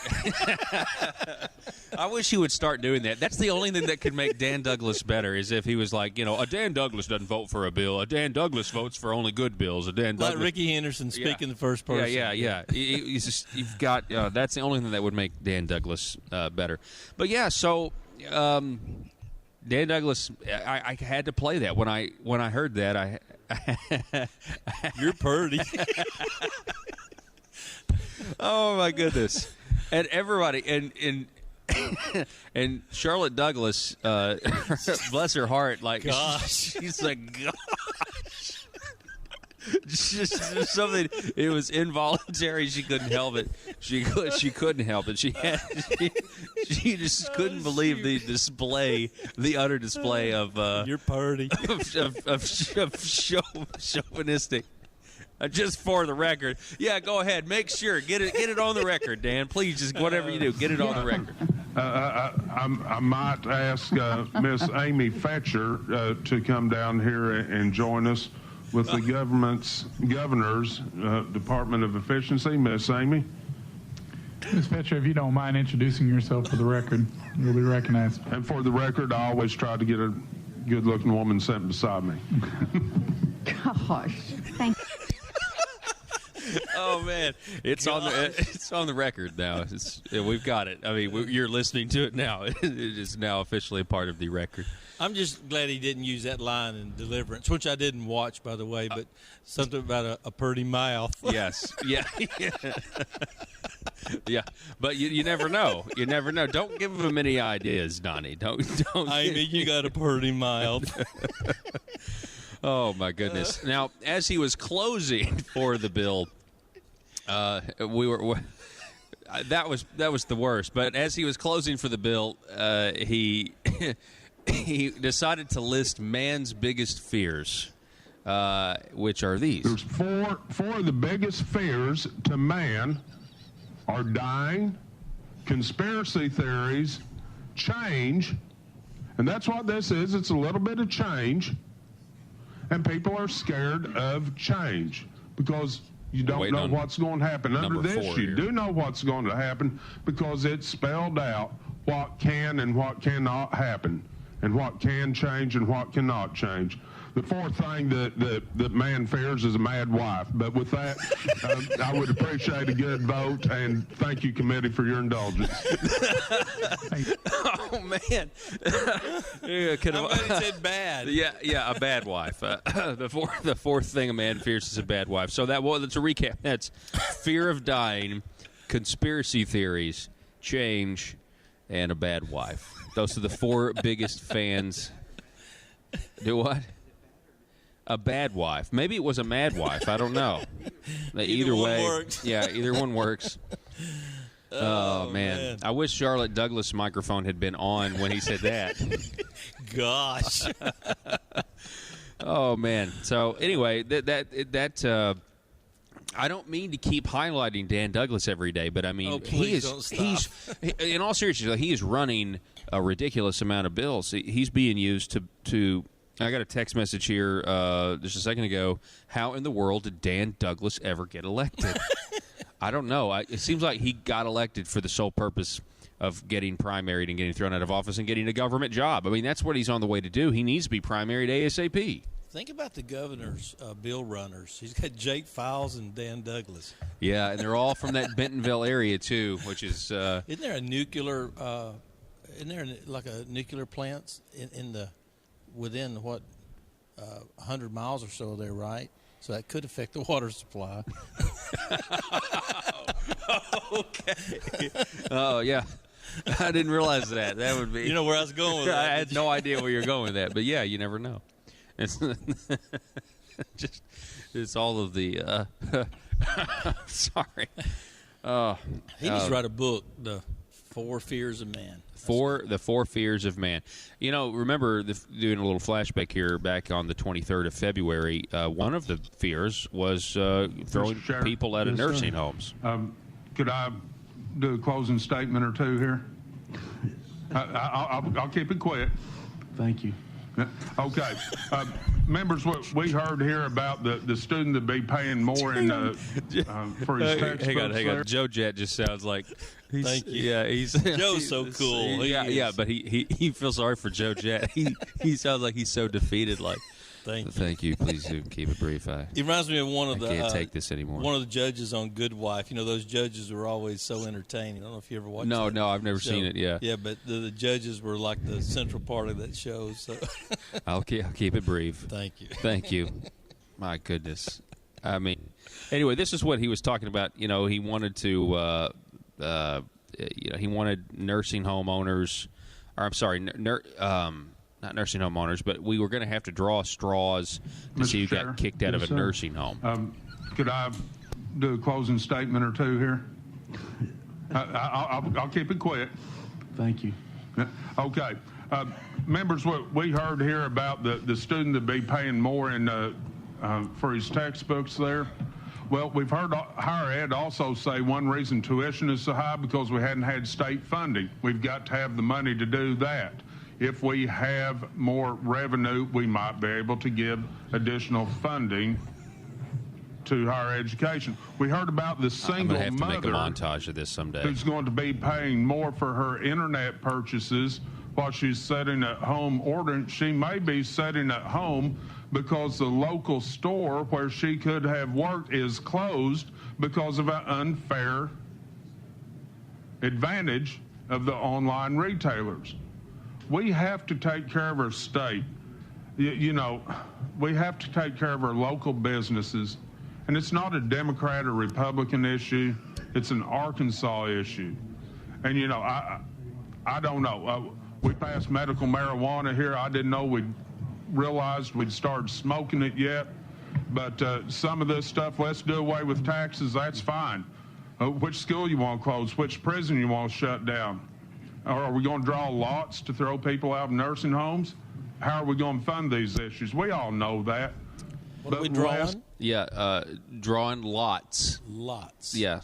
I wish he would start doing that. That's the only thing that could make Dan Douglas better is if he was like, a Dan Douglas doesn't vote for a bill. A Dan Douglas votes for only good bills. Like Ricky Henderson speaking the first person. Yeah. You've got. That's the only thing that would make Dan Douglas better. But yeah, so. Dan Douglas, I had to play that when I heard that. You're pretty. Oh my goodness! And everybody, and Charlotte Douglas, bless her heart, like gosh, she's like gosh. Just something. It was involuntary. She couldn't help it. She couldn't help it. She just couldn't believe the utter display of your party of chauvinistic. Just for the record, yeah. Go ahead. Make sure get it on the record, Dan. Please, just whatever you do, get it on the record. I might ask Miss Amy Fetcher to come down here and join us. With the governor's Department of Efficiency, Miss Amy. Ms. Fetcher, if you don't mind introducing yourself for the record, you'll be recognized. And for the record, I always try to get a good-looking woman sitting beside me. Gosh. Thank you. Oh man, it's on the record now. We've got it. I mean, you're listening to it now. It is now officially a part of the record. I'm just glad he didn't use that line in Deliverance, which I didn't watch, by the way, but something about a pretty mouth. Yes. Yeah. Yeah. But you never know. You never know. Don't give him any ideas, Donnie. Don't. Amy, you got a pretty mouth. Oh, my goodness. Now, as he was closing for the bill, that was the worst. But as he was closing for the bill, he decided to list man's biggest fears, which are these. There's four of the biggest fears to man are dying, conspiracy theories, change, and that's what this is. It's a little bit of change, and people are scared of change because you don't know what's going to happen. Under this, you do know what's going to happen because it's spelled out what can and what cannot happen, and what can change and what cannot change. The fourth thing that man fears is a mad wife. But with that, I would appreciate a good vote, and thank you, committee, for your indulgence. Oh, man. Yeah, I bet he said bad. Yeah, a bad wife. The fourth thing a man fears is a bad wife. So that's a recap. That's fear of dying, conspiracy theories, change, and a bad wife. Those are the four biggest fans. Do what? A bad wife. Maybe it was a mad wife. I don't know. Either way, works. Yeah, either one works. Oh, man. I wish Charlotte Douglas' microphone had been on when he said that. Gosh. Oh, man. So anyway, that I don't mean to keep highlighting Dan Douglas every day, but I mean, don't stop. he's in all seriousness, he is running a ridiculous amount of bills. He's being used to. I got a text message here just a second ago. How in the world did Dan Douglas ever get elected? I don't know. It seems like he got elected for the sole purpose of getting primaried and getting thrown out of office and getting a government job. I mean, that's what he's on the way to do. He needs to be primaried ASAP. Think about the governor's bill runners. He's got Jake Files and Dan Douglas. Yeah, and they're all from that Bentonville area, too, which is... Isn't there a nuclear... isn't there like a nuclear plant within 100 miles or so there, right? So that could affect the water supply. Okay. Oh, yeah. I didn't realize that. That would be... You know where I was going with that? I had no idea where you're going with that. But, yeah, you never know. It's it's all of the... sorry. He needs to write a book, The Four Fears of Man. The Four Fears of Man. You know, remember doing a little flashback here back on the 23rd of February. One of the fears was throwing people out of nursing homes. Could I do a closing statement or two here? I'll keep it quick. Thank you. Okay. Members, what we heard here about the student to be paying more for his textbooks. Hang on. Joe Jett just sounds like... Thank you. Yeah, Joe's so cool. Yeah, but he feels sorry for Joe Jett. He sounds like he's so defeated. Like, thank you. Please do keep it brief. It reminds me of I can't take this anymore. One of the judges on Good Wife. You know, those judges were always so entertaining. I don't know if you ever watched. No, I've never seen it. Yeah, yeah, but the judges were like the central part of that show. So I'll keep it brief. Thank you. My goodness. I mean, anyway, this is what he was talking about. You know, he wanted to. He wanted nursing home owners, or I'm sorry, not nursing home owners, but we were going to have to draw straws to see who got kicked out of a nursing home. Could I do a closing statement or two here? I'll keep it quick. Thank you. Okay. Members, what we heard here about the student to be paying more for his textbooks there. Well, we've heard higher ed also say one reason tuition is so high because we hadn't had state funding. We've got to have the money to do that. If we have more revenue, we might be able to give additional funding to higher education. We heard about the single mother. I'm going to have to make a montage of this someday. Who's going to be paying more for her internet purchases while she's sitting at home ordering. She may be sitting at home because the local store where she could have worked is closed because of an unfair advantage of the online retailers. We have to take care of our state. You know, we have to take care of our local businesses. And it's not a Democrat or Republican issue. It's an Arkansas issue. And, you know, I don't know. We passed medical marijuana here. I didn't know we'd realized we'd started smoking it yet. But some of this stuff, let's do away with taxes. That's fine. Which school you want to close? Which prison you want to shut down? Or are we going to draw lots to throw people out of nursing homes? How are we going to fund these issues? We all know that. What are we drawing? Yeah, drawing lots. Lots. Yeah,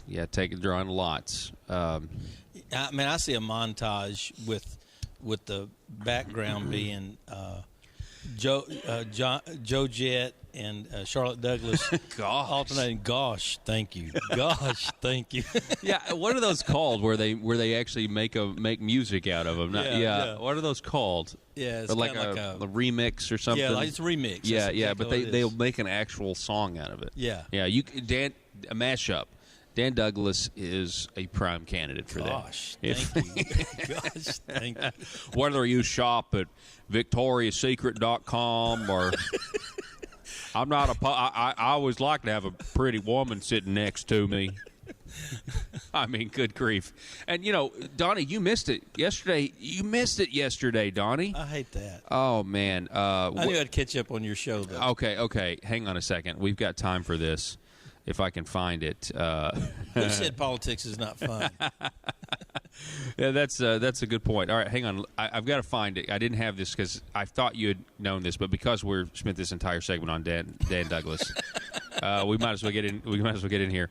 drawing lots. I see a montage with the background being Joe Jett and Charlotte Douglas alternating. Gosh, thank you. Gosh, thank you. Yeah, what are those called? Where they actually make music out of them? Yeah. What are those called? Yeah, it's like a remix or something. Yeah, like it's a remix. Yeah, but they'll make an actual song out of it. Yeah, a mashup. Dan Douglas is a prime candidate for that. Gosh, thank you. Gosh, thank you. Whether you shop at VictoriaSecret.com or I'm not I always like to have a pretty woman sitting next to me. I mean, good grief. And, Donnie, you missed it yesterday. Donnie. I hate that. Oh, man. I knew I'd catch up on your show, though. Okay. Hang on a second. We've got time for this. If I can find it. Who said politics is not fun? Yeah, that's a good point. All right, hang on. I've got to find it. I didn't have this because I thought you had known this, but because we're spent this entire segment on Dan Douglas, we might as well get in. We might as well get in here.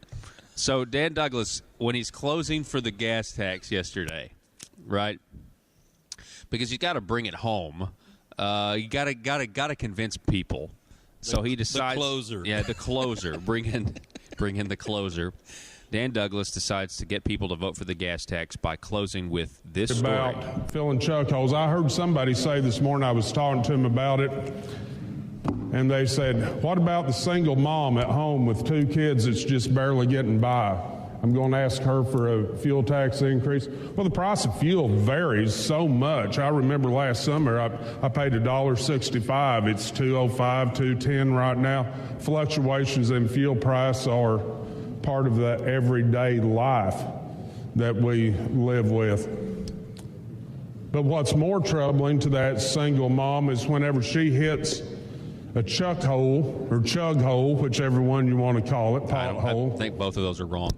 So Dan Douglas, when he's closing for the gas tax yesterday, right? Because you got to bring it home. You got to convince people. So he decides the closer. Yeah, the closer. bring in the closer. Dan Douglas decides to get people to vote for the gas tax by closing with this story. About filling chuck holes. I heard somebody say this morning, I was talking to him about it, and they said, what about the single mom at home with 2 kids that's just barely getting by? I'm going to ask her for a fuel tax increase. Well, the price of fuel varies so much. I remember last summer I paid $1.65. It's $2.05, $2.10 right now. Fluctuations in fuel price are part of the everyday life that we live with. But what's more troubling to that single mom is whenever she hits a chuck hole or chug hole, whichever one you want to call it, pothole. I think both of those are wrong.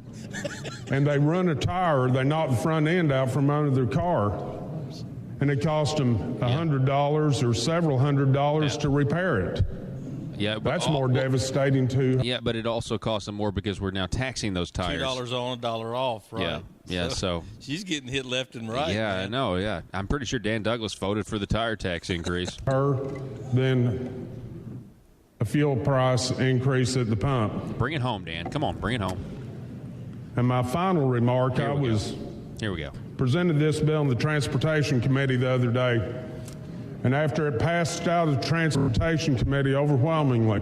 And they run a tire, they knock the front end out from under their car, and it costs them $100 or several $100 to repair it. Yeah, but that's more devastating too. Yeah, but it also costs them more because we're now taxing those tires. $2 on, $1 off, right? Yeah. So she's getting hit left and right. Yeah, man. I know. Yeah, I'm pretty sure Dan Douglas voted for the tire tax increase. Then a fuel price increase at the pump. Bring it home, Dan. Come on, bring it home. And my final remark, Here we go. Presented this bill in the Transportation Committee the other day. And after it passed out of the Transportation Committee overwhelmingly,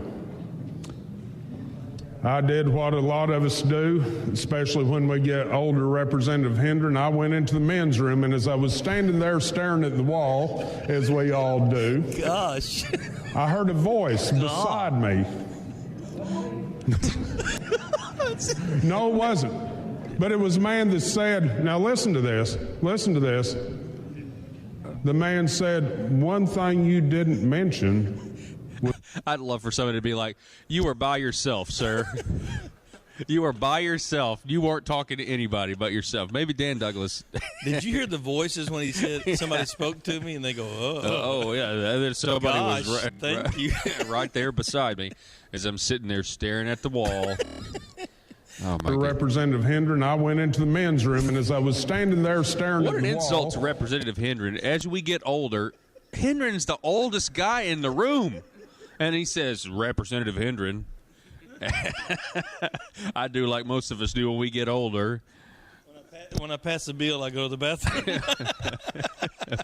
I did what a lot of us do, especially when we get older, Representative Hendren. I went into the men's room, and as I was standing there staring at the wall, as we all do, gosh, I heard a voice beside me. No, it wasn't. But it was a man that said, now listen to this. The man said, one thing you didn't mention. I'd love for somebody to be like, you were by yourself, sir. You were by yourself. You weren't talking to anybody but yourself. Maybe Dan Douglas. Did you hear the voices when he said somebody spoke to me and they go, oh yeah. Somebody was thank you. right there beside me as I'm sitting there staring at the wall. Oh, my God. Representative Hendren, I went into the men's room, and as I was standing there staring at the wall. What an insult to Representative Hendren. As we get older, Hendren's the oldest guy in the room. And he says, Representative Hendren. I do like most of us do when we get older. When I pass the bill, I go to the bathroom.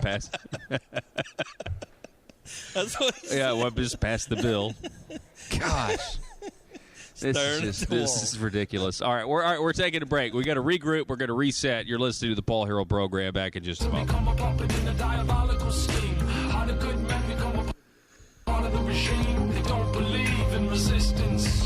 Pass. That's what he said. Yeah, well, just pass the bill. Gosh. This is ridiculous. All right, we're taking a break. We got to regroup. We're going to reset. You're listening to the Paul Harrell program. Back in just a moment. Become a puppet in a diabolical scheme. How the good men become a part of the regime. They don't believe in resistance.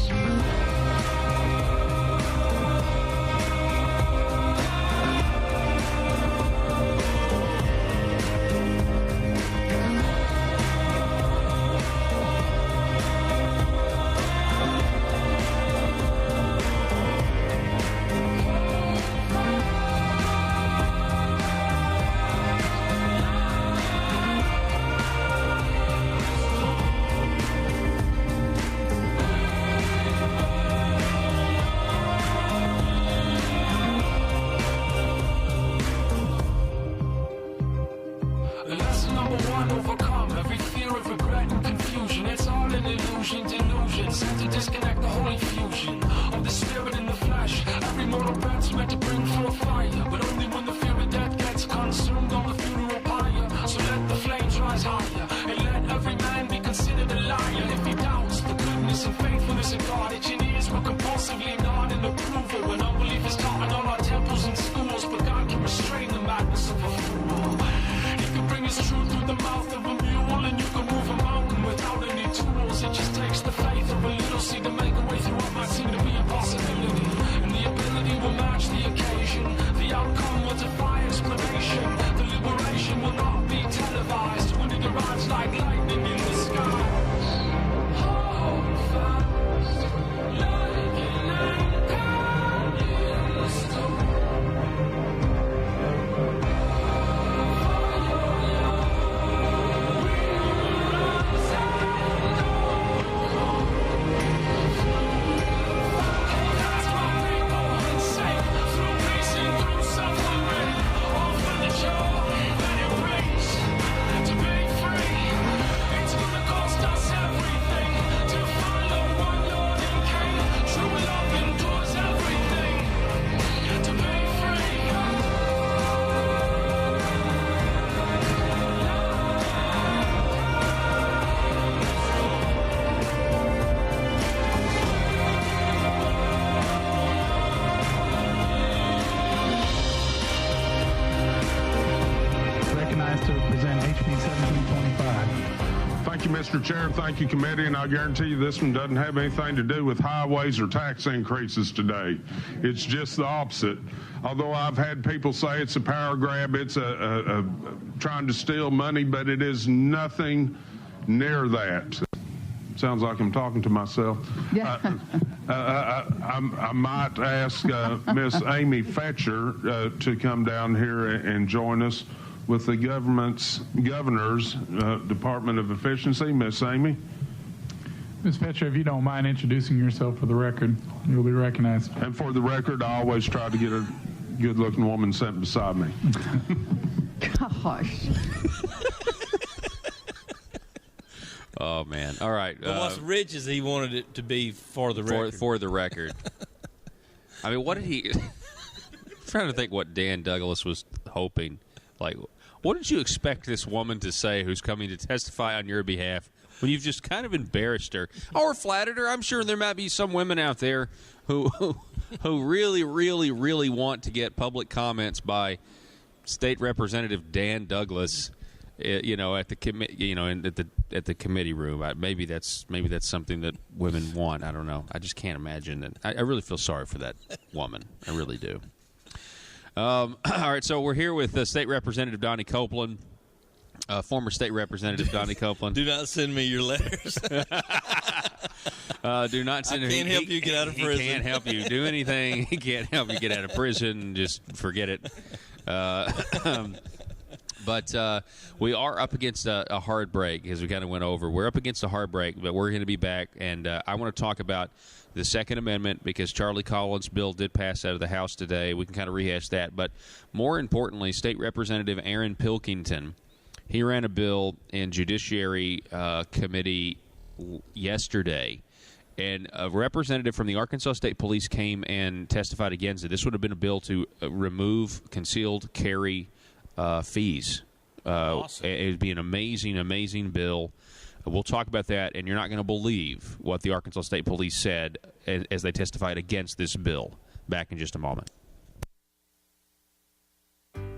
you, Mr. Chair. Thank you, committee. And I guarantee you this one doesn't have anything to do with highways or tax increases today. It's just the opposite. Although I've had people say it's a power grab, it's a trying to steal money, but it is nothing near that. Sounds like I'm talking to myself. Yeah. I might ask Miss Amy Fetcher to come down here and join us with the governor's Department of Efficiency. Miss Amy. Ms. Fetcher, if you don't mind introducing yourself for the record, you'll be recognized. And for the record, I always try to get a good-looking woman sitting beside me. Gosh. Oh, man. All right. But what's rich is he wanted it to be for the record. For the record. I mean, what did he... I'm trying to think what Dan Douglas was hoping. Like, what did you expect this woman to say who's coming to testify on your behalf when you've just kind of embarrassed her or flattered her? I'm sure there might be some women out there who really, really, really want to get public comments by State Representative Dan Douglas, at the at the committee room. Maybe that's something that women want. I don't know. I just can't imagine that. I really feel sorry for that woman. I really do. All right, so we're here with State Representative Donnie Copeland, former State Representative Donnie Copeland. Do not send me your letters. Do not send. I can't help you get out of prison. He can't help you do anything. He can't help you get out of prison. Just forget it. But we are up against a hard break, as we kind of went over. We're up against a hard break, but we're going to be back, and I want to talk about the Second Amendment because Charlie Collins' bill did pass out of the House today. We can kind of rehash that. But more importantly, State Representative Aaron Pilkington, he ran a bill in Judiciary Committee yesterday, and a representative from the Arkansas State Police came and testified against it. This would have been a bill to remove concealed carry fees. Awesome. It would be an amazing, amazing bill. We'll talk about that, and you're not going to believe what the Arkansas State Police said as they testified against this bill. Back in just a moment.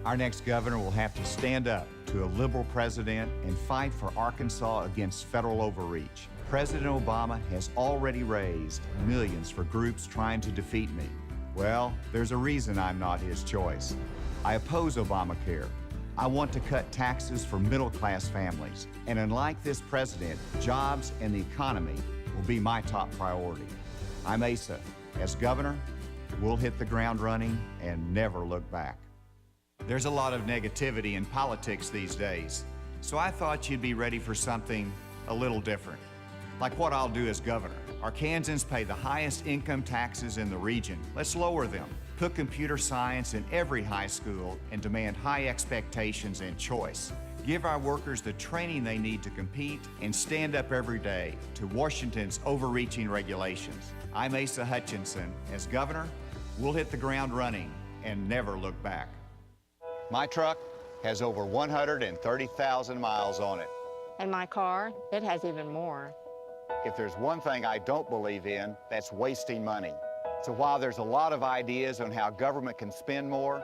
Our next governor will have to stand up to a liberal president and fight for Arkansas against federal overreach. President Obama has already raised millions for groups trying to defeat me. Well, there's a reason I'm not his choice. I oppose Obamacare. I want to cut taxes for middle-class families. And unlike this president, jobs and the economy will be my top priority. I'm Asa. As governor, we'll hit the ground running and never look back. There's a lot of negativity in politics these days, so I thought you'd be ready for something a little different. Like what I'll do as governor. Arkansans pay the highest income taxes in the region. Let's lower them. Put computer science in every high school and demand high expectations and choice. Give our workers the training they need to compete and stand up every day to Washington's overreaching regulations. I'm Asa Hutchinson. As governor, we'll hit the ground running and never look back. My truck has over 130,000 miles on it. And my car, it has even more. If there's one thing I don't believe in, that's wasting money. So while there's a lot of ideas on how government can spend more,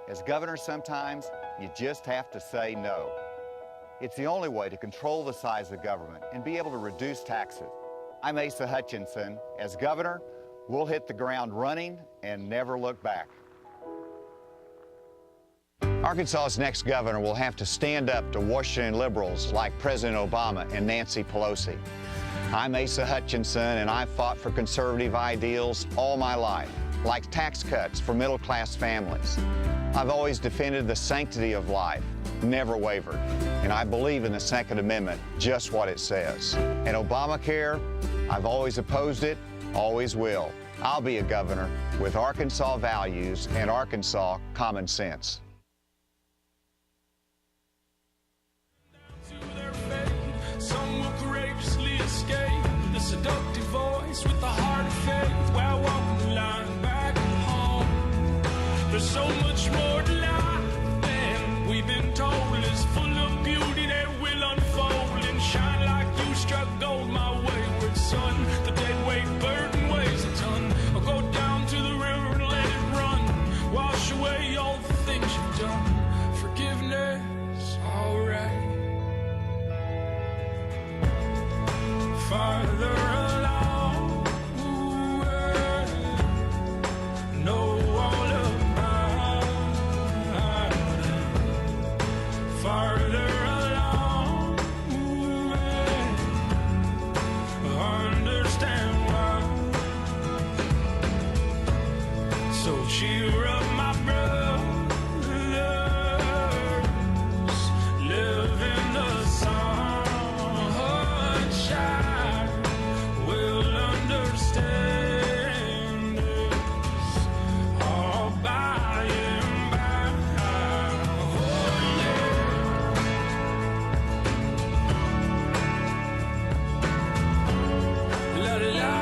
as governor sometimes you just have to say no. It's the only way to control the size of government and be able to reduce taxes. I'm Asa Hutchinson. As governor, we'll hit the ground running and never look back. Arkansas's next governor will have to stand up to Washington liberals like President Obama and Nancy Pelosi. I'm Asa Hutchinson, and I've fought for conservative ideals all my life, like tax cuts for middle-class families. I've always defended the sanctity of life, never wavered, and I believe in the Second Amendment, just what it says. And Obamacare, I've always opposed it, always will. I'll be a governor with Arkansas values and Arkansas common sense. Some will courageously escape the seductive voice with the heart of faith while walking the line back home. There's so much more to life than we've been told. It's full of beauty that will unfold and shine like you struck gold, my wayward son. The dead weight burden weighs a ton. I'll go down to the river and let it run. Wash away all the things you've done. Forgiveness, alright. So cheer up, my brothers, live in the sunshine. We'll understand this all by and by. Oh, yeah. La, la, la.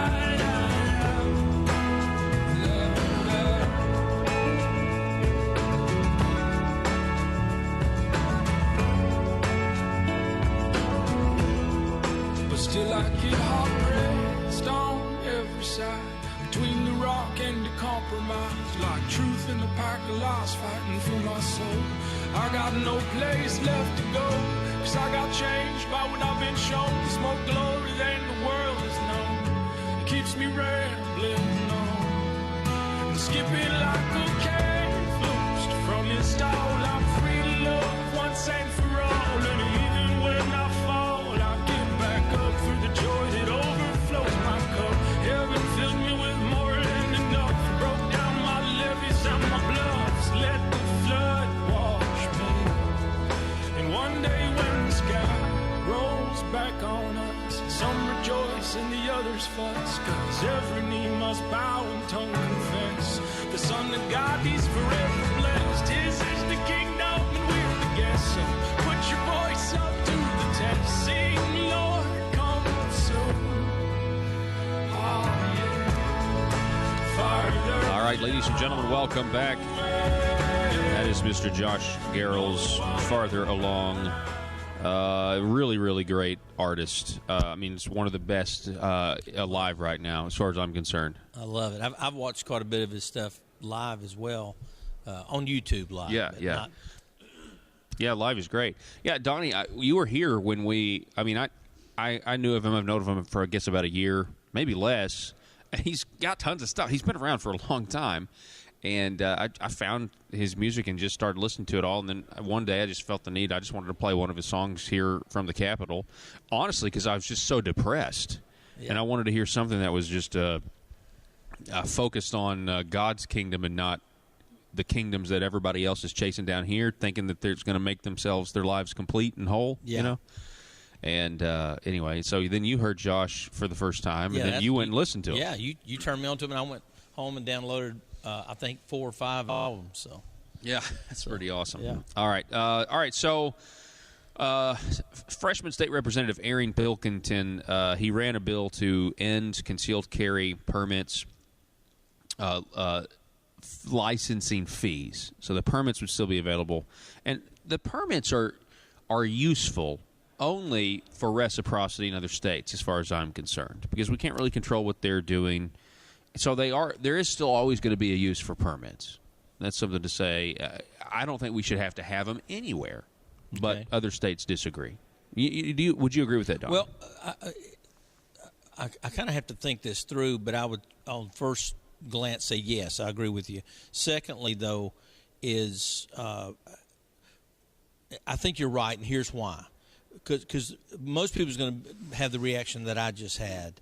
But still I get hard-pressed on every side, between the rock and the compromise, like truth in the pack of lies fighting for my soul. I got no place left to go, 'cause I got changed by what I've been shown. It's more glory than the world has known. It keeps me rambling on and skipping like a cave loosed from its stall. I'm free to love once and for all, and even when I fall, I get back up through the joy that overflows my cup. Heaven fills me with more than enough. Broke down my levees and my bluffs, let the flood wash me. And one day when the sky rolls back on us, some rejoice and the others fuss, 'cause every knee must bow and tongue confess the Son of God, He's forever blessed. His is the kingdom and we're the guests. So put your voice up to the test. Sing, Lord, come soon. Oh, yeah. Farther. All right, ladies and gentlemen, welcome back. That is Mr. Josh Garrels, Farther Along. Really, really great artist. I mean, it's one of the best alive right now, as far as I'm concerned. I love it. I've watched quite a bit of his stuff live as well, on YouTube live. Yeah, yeah. Yeah, live is great. Yeah, Donnie, you were here when we, I mean, I knew of him. I've known of him for, I guess, about a year, maybe less. And he's got tons of stuff. He's been around for a long time. And I found his music and just started listening to it all. And then one day I just felt the need. I just wanted to play one of his songs here from the Capitol, honestly, because I was just so depressed. Yeah. And I wanted to hear something that was just focused on God's kingdom and not the kingdoms that everybody else is chasing down here, thinking that they're going to make themselves, their lives complete and whole, you know? And anyway, so then you heard Josh for the first time, and then you went and listened to him. Yeah, you turned me on to him, and I went home and downloaded I think 4 or 5 albums. So yeah, that's pretty awesome. Yeah. All right. So, freshman state representative Aaron Pilkington, he ran a bill to end concealed carry permits, licensing fees. So the permits would still be available, and the permits are useful only for reciprocity in other states, as far as I'm concerned, because we can't really control what they're doing. So there is still always going to be a use for permits. That's something to say. I don't think we should have to have them anywhere, but other states disagree. Would you agree with that, Don? Well, I kind of have to think this through, but I would, on first glance, say yes, I agree with you. Secondly, though, is I think you're right, and here's why. Because most people's going to have the reaction that I just had,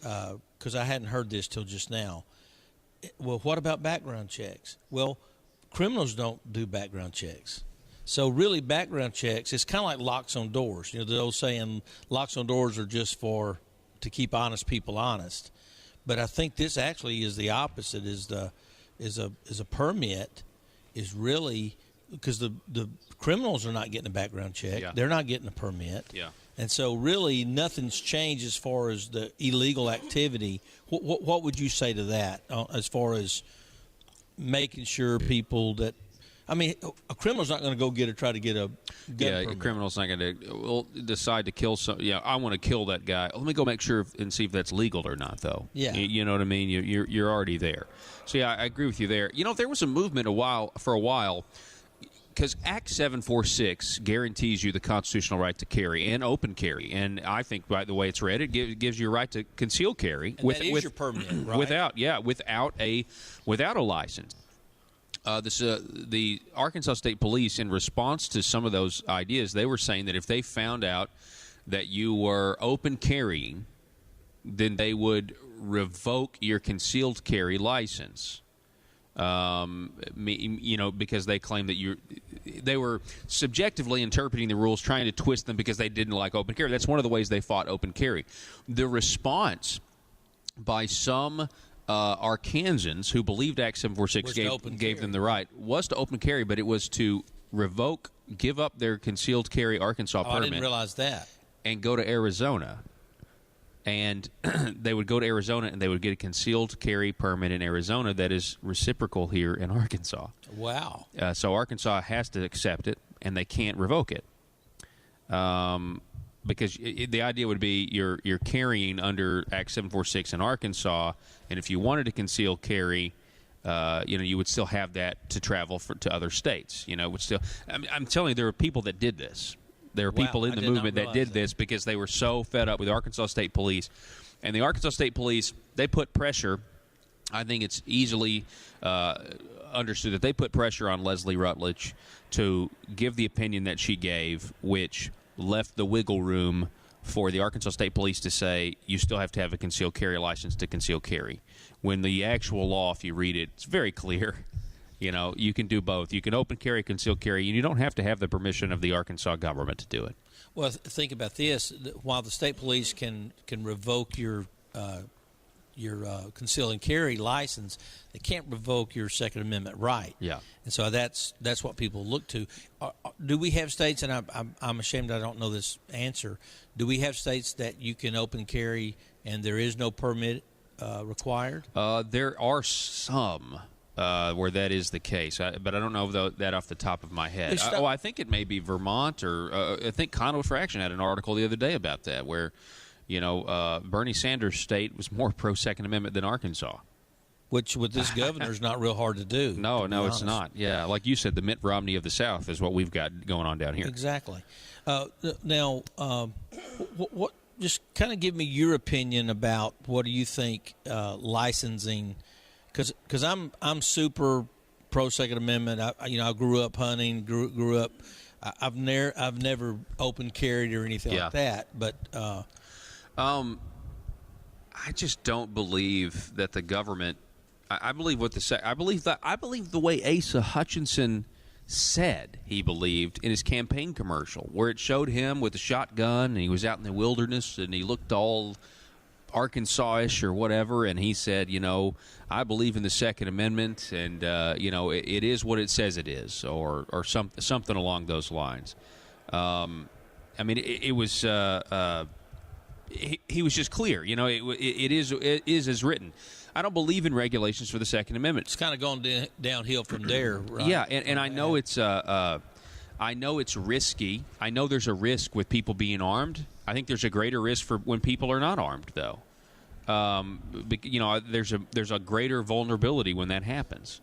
because I hadn't heard this till just now. Well, what about background checks? Well, criminals don't do background checks. So really background checks, it's kind of like locks on doors. You know, the old saying, locks on doors are just to keep honest people honest. But I think this actually is the opposite, is a permit is really, because the criminals are not getting a background check. Yeah. They're not getting a permit. Yeah. And so really nothing's changed as far as the illegal activity. What would you say to that as far as making sure people that, I mean, a criminal's not going to try to get a gun permit. A criminal's not going to decide to kill some. Yeah, I want to kill that guy. Let me go make sure and see if that's legal or not, though. Yeah. You know what I mean? You're already there. So, yeah, I agree with you there. You know, there was a movement for a while, because Act 746 guarantees you the constitutional right to carry and open carry. And I think, by the way it's read, it gives you a right to conceal carry. And that is your permit, right? Without a license. The Arkansas State Police, in response to some of those ideas, they were saying that if they found out that you were open carrying, then they would revoke your concealed carry license. because they claim that they were subjectively interpreting the rules, trying to twist them because they didn't like open carry. That's one of the ways they fought open carry. The response by some Arkansans who believed Act 746 gave them the right was to open carry, but it was to give up their concealed carry Arkansas permit. I didn't realize that. And go to Arizona. And they would go to Arizona and they would get a concealed carry permit in Arizona that is reciprocal here in Arkansas. Wow. So Arkansas has to accept it, and they can't revoke it. Because the idea would be you're carrying under Act 746 in Arkansas, and if you wanted to conceal carry, you would still have that to travel to other states. I'm telling you, there are people that did this. There are people in the movement that did this because they were so fed up with the Arkansas State Police. And the Arkansas State Police, they put pressure. I think it's easily understood that they put pressure on Leslie Rutledge to give the opinion that she gave, which left the wiggle room for the Arkansas State Police to say you still have to have a concealed carry license to conceal carry. When the actual law, if you read it, it's very clear. You can do both. You can open carry, concealed carry, and you don't have to have the permission of the Arkansas government to do it. Well, think about this. While the state police can revoke your conceal and carry license, they can't revoke your Second Amendment right. Yeah. And so that's what people look to. Do we have states, and I'm ashamed I don't know this answer, do we have states that you can open carry and there is no permit required? There are some. Where that is the case, but I don't know that off the top of my head. I think it may be Vermont, or I think Conduit for Action had an article the other day about that, where Bernie Sanders' state was more pro Second Amendment than Arkansas, which with this governor is not real hard to do. No, it's not. Yeah, like you said, the Mitt Romney of the South is what we've got going on down here. Exactly. Now, what? Just kind of give me your opinion about what do you think licensing. Because I'm super pro Second Amendment. I grew up hunting. Grew up. I've never open carried or anything like that. But I just don't believe that the government. I believe the way Asa Hutchinson said he believed in his campaign commercial, where it showed him with a shotgun and he was out in the wilderness and he looked all Arkansas-ish or whatever, and he said, I believe in the Second Amendment, and it is what it says it is, or something along those lines. It was he was just clear. It is as written. I don't believe in regulations for the Second Amendment. It's kind of gone downhill from there, right? Yeah, and I know it's risky. I know there's a risk with people being armed. I think there's a greater risk for when people are not armed, though. There's a greater vulnerability when that happens.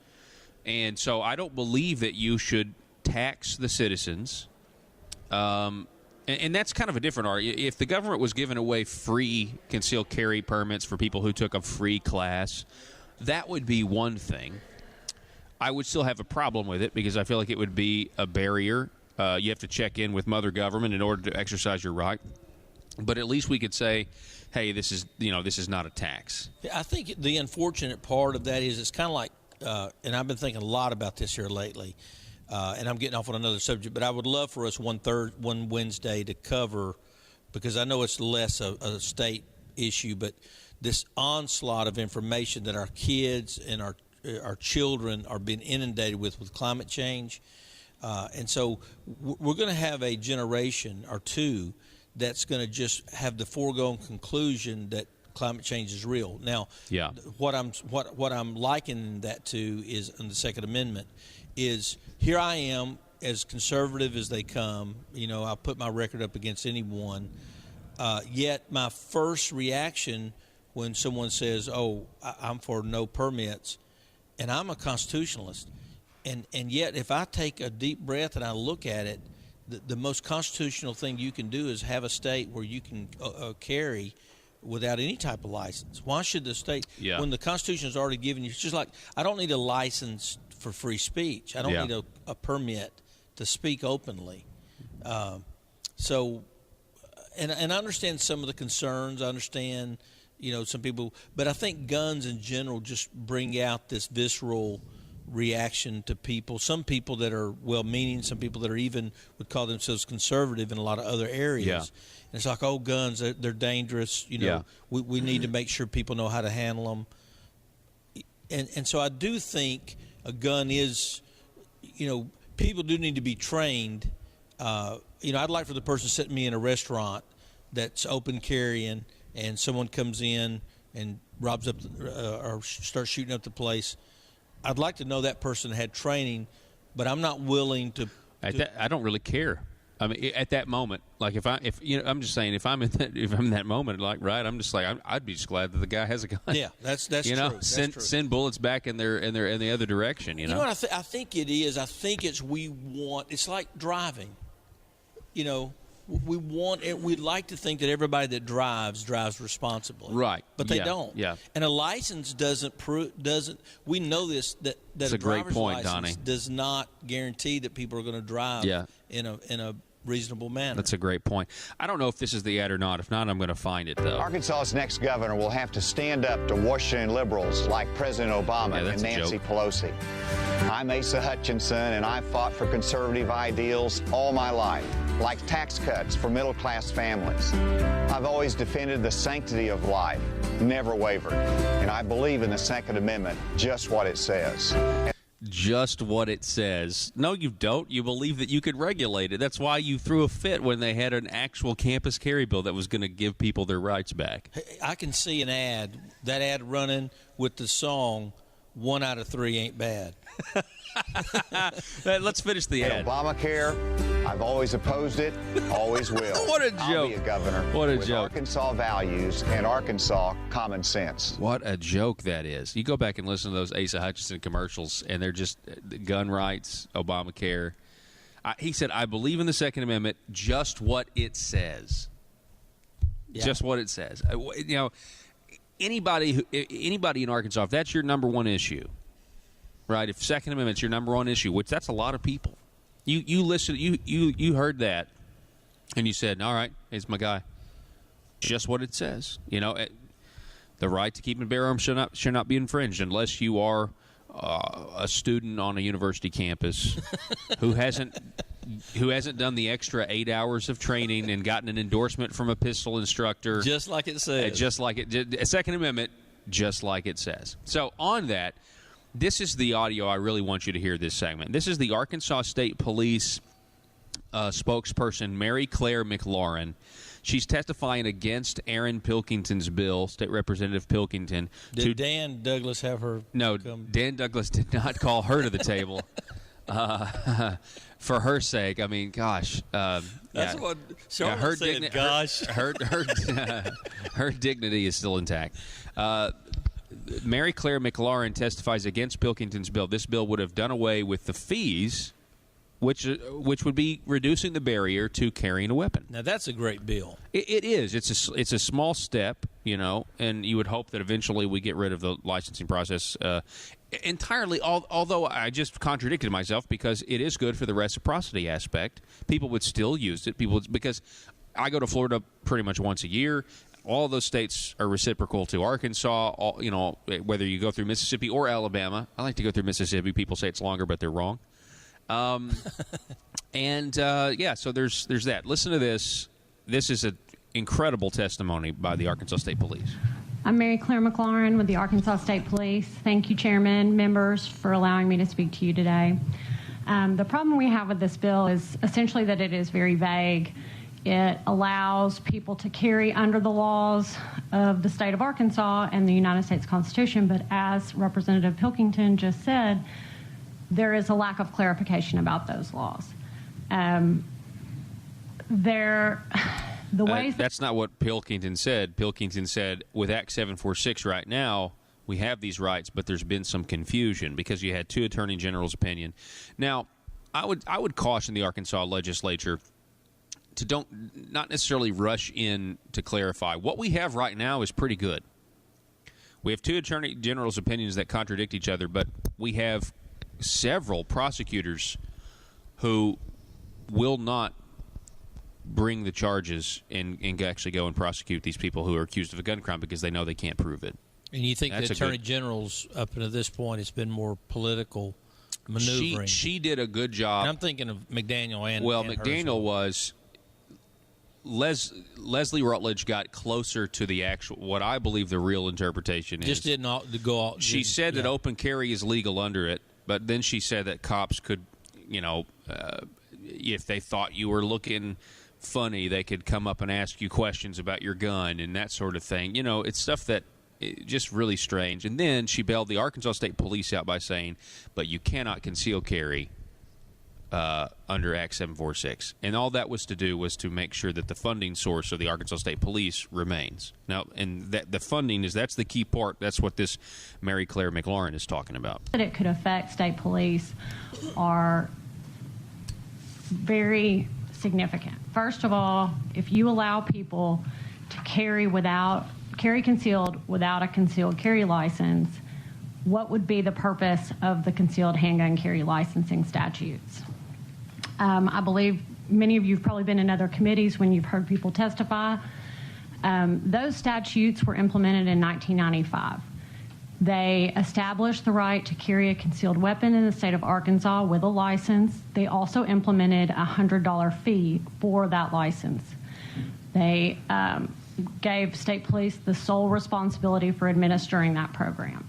And so I don't believe that you should tax the citizens. And that's kind of a different argument. If the government was giving away free concealed carry permits for people who took a free class, that would be one thing. I would still have a problem with it because I feel like it would be a barrier. You have to check in with Mother Government in order to exercise your right. But at least we could say, hey, this is not a tax. I think the unfortunate part of that is it's kind of like, and I've been thinking a lot about this here lately, and I'm getting off on another subject, but I would love for us one Wednesday to cover, because I know it's less a state issue, but this onslaught of information that our kids and our children are being inundated with climate change. And so we're going to have a generation or two that's going to just have the foregone conclusion that climate change is real. Now, what I'm likening that to is in the Second Amendment is here I am as conservative as they come. I'll put my record up against anyone. Yet my first reaction when someone says, "Oh, I'm for no permits," and I'm a constitutionalist, and yet if I take a deep breath and I look at it, the most constitutional thing you can do is have a state where you can carry without any type of license. Why should the state, when the Constitution has already given you, it's just like I don't need a license for free speech. I don't need a permit to speak openly. And I understand some of the concerns. I understand, some people, but I think guns in general just bring out this visceral reaction to people. Some people that are well-meaning, some people that are even would call themselves conservative in a lot of other areas. Yeah. And it's like, oh, guns, they're dangerous. You know, Yeah. we need to make sure people know how to handle them. And so I do think a gun is, you know, people do need to be trained. You know, I'd like for the person sitting me in a restaurant that's open carrying and someone comes in and robs up or starts shooting up the place. I'd like to know that person had training, but I'm not willing to. I don't really care. I mean, at that moment, like if you know, I'm just saying, if I'm in that moment, like, right, I'm just like, I'd be just glad that the guy has a gun. Yeah, that's you true. know, That's send bullets back in the other direction. You know what I think it is. I think it's it's like driving. You know, we'd like to think that everybody that drives responsibly, right? But they Yeah, don't. Yeah. And a license doesn't. We know this that That's a a great driver's point, license Donnie. does not guarantee that people are going to drive. Yeah. in a reasonable manner. That's a great point. I don't know if this is the ad or not. If not, I'm going to find it, though. Arkansas's next governor will have to stand up to Washington liberals like President Obama and that's a Nancy joke. Pelosi. I'm Asa Hutchinson, and I've fought for conservative ideals all my life, like tax cuts for middle-class families. I've always defended the sanctity of life, never wavered, and I believe in the Second Amendment, just what it says. Just what it says. No, you don't. You believe that you could regulate it. That's why you threw a fit when they had an actual campus carry bill that was going to give people their rights back. I can see that ad running with the song, 1 out of 3 ain't bad. Let's finish the ad. Obamacare, I've always opposed it, always will. What a I'll be joke. a governor What a with joke. Arkansas values and Arkansas common sense. What a joke that is. You go back and listen to those Asa Hutchinson commercials, and they're just gun rights, Obamacare. He said, I believe in the Second Amendment, just what it says. Yeah. Just what it says. You know, anybody in Arkansas, if that's your number one issue, right, if Second Amendment's your number one issue, which that's a lot of people, you listen, you heard that, and you said, all right, it's my guy. Just what it says. You know, the right to keep and bear arms should not be infringed unless you are a student on a university campus who hasn't done the extra 8 hours of training and gotten an endorsement from a pistol instructor. Just like it says. Just like it. Second Amendment, just like it says. So on that, this is the audio I really want you to hear this segment. This is the Arkansas State Police spokesperson, Mary Claire McLaurin. She's testifying against Aaron Pilkington's bill, State Representative Pilkington. Did Dan Douglas have her No, come? Dan Douglas did not call her to the table. For her sake, I mean, gosh. That's what Charlotte said, gosh. Her dignity is still intact. Mary Claire McLaurin testifies against Pilkington's bill. This bill would have done away with the fees, which would be reducing the barrier to carrying a weapon. Now, that's a great bill. It is. It's a small step, you know, and you would hope that eventually we get rid of the licensing process entirely, although I just contradicted myself because it is good for the reciprocity aspect. People would still use it. Because I go to Florida pretty much once a year. All those states are reciprocal to Arkansas, you know, whether you go through Mississippi or Alabama. I like to go through Mississippi. People say it's longer, but they're wrong. So there's that. Listen to this. This is an incredible testimony by the Arkansas State Police. I'm Mary Claire McLaurin with the Arkansas State Police. Thank you, Chairman, members, for allowing me to speak to you today. The problem we have with this bill is essentially that it is very vague. It allows people to carry under the laws of the state of Arkansas and the United States Constitution, but as Representative Pilkington just said, there is a lack of clarification about those laws. That's not what Pilkington said. Pilkington said, with Act 746 right now, we have these rights, but there's been some confusion because you had two attorney generals' opinion. Now, I would caution the Arkansas legislature to not necessarily rush in to clarify. What we have right now is pretty good. We have two attorney generals' opinions that contradict each other, but we have several prosecutors who will not bring the charges and actually go and prosecute these people who are accused of a gun crime because they know they can't prove it. And you think the Attorney General's, up until this point, it's been more political maneuvering? She did a good job. And I'm thinking of McDaniel and McDaniel was Leslie Rutledge got closer to the actual, what I believe the real interpretation is. Just didn't go out. She said that open carry is legal under it, but then she said that cops could, if they thought you were looking funny, they could come up and ask you questions about your gun and that sort of thing. It's stuff that just really strange. And then she bailed the Arkansas State Police out by saying, but you cannot conceal carry under Act 746. And all that was to do was to make sure that the funding source of the Arkansas State Police remains. Now, and that the funding that's the key part. That's what this Mary Claire McLaurin is talking about. That it could affect state police are very significant. First of all, if you allow people to carry concealed without a concealed carry license, what would be the purpose of the concealed handgun carry licensing statutes? I believe many of you have probably been in other committees when you've heard people testify. Those statutes were implemented in 1995. They established the right to carry a concealed weapon in the state of Arkansas with a license. They also implemented a $100 fee for that license. They gave state police the sole responsibility for administering that program.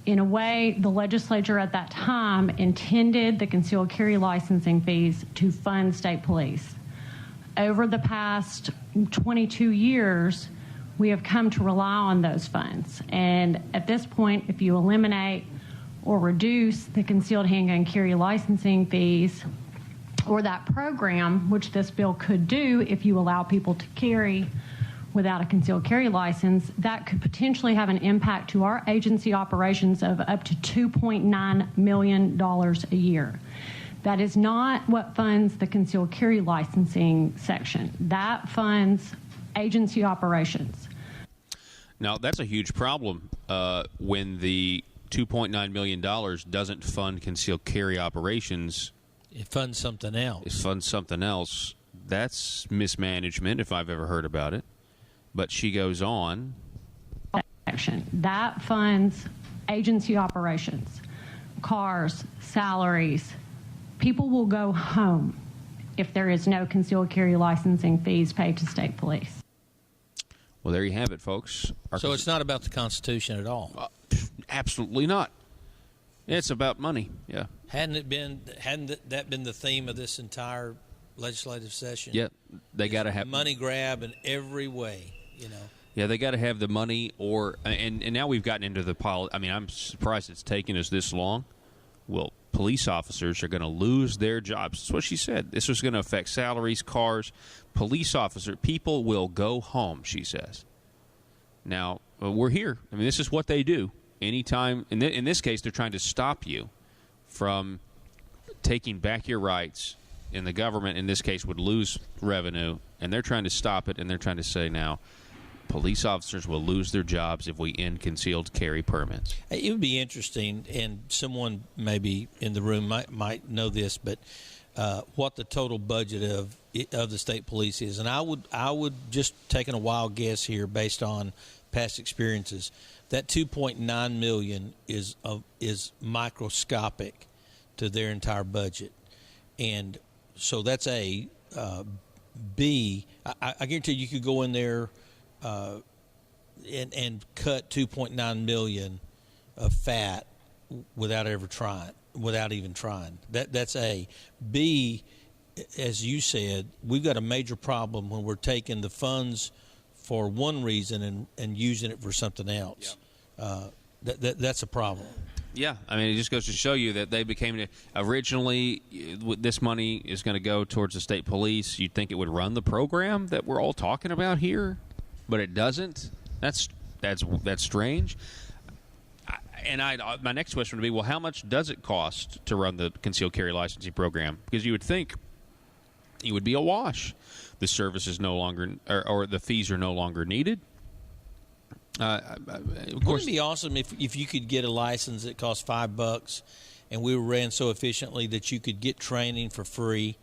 In a way, the legislature at that time intended the concealed carry licensing fees to fund state police. Over the past 22 years, we have come to rely on those funds. And at this point, if you eliminate or reduce the concealed handgun carry licensing fees or that program, which this bill could do if you allow people to carry without a concealed carry license, that could potentially have an impact to our agency operations of up to $2.9 million a year. That is not what funds the concealed carry licensing section. That funds agency operations. Now, that's a huge problem when the $2.9 million doesn't fund concealed carry operations. It funds something else. It funds something else. That's mismanagement, if I've ever heard about it. But she goes on. That funds agency operations, cars, salaries. People will go home if there is no concealed carry licensing fees paid to state police. Well, there you have it, folks. So it's not about the Constitution at all? Absolutely not. It's about money, yeah. Hadn't that been the theme of this entire legislative session? Yeah, they got to have money grab in every way, Yeah, they got to have the money, and now we've gotten into the I'm surprised it's taken us this long. Well, police officers are going to lose their jobs. That's what she said. This was going to affect salaries, cars. People will go home, she says. Now, we're here. This is what they do. Anytime, in this case, they're trying to stop you from taking back your rights, and the government, in this case, would lose revenue, and they're trying to stop it, and they're trying to say now, police officers will lose their jobs if we end concealed carry permits. It would be interesting, and someone maybe in the room might know this, but what the total budget of the state police is. And I would just taking a wild guess here based on past experiences, that $2.9 million is microscopic to their entire budget. And so that's A. B, I guarantee you could go in there and cut $2.9 million of fat without even trying. That's A. B, as you said, we've got a major problem when we're taking the funds for one reason and using it for something else. Yep. That's a problem. Yeah, it just goes to show you that they became originally this money is going to go towards the state police. You'd think it would run the program that we're all talking about here, but it doesn't. That's strange. And my next question would be, well, how much does it cost to run the concealed carry licensing program? Because you would think it would be a wash. The service is no longer, or the fees are no longer needed. Of course, wouldn't it be awesome if you could get a license that costs $5 and we ran so efficiently that you could get training for free,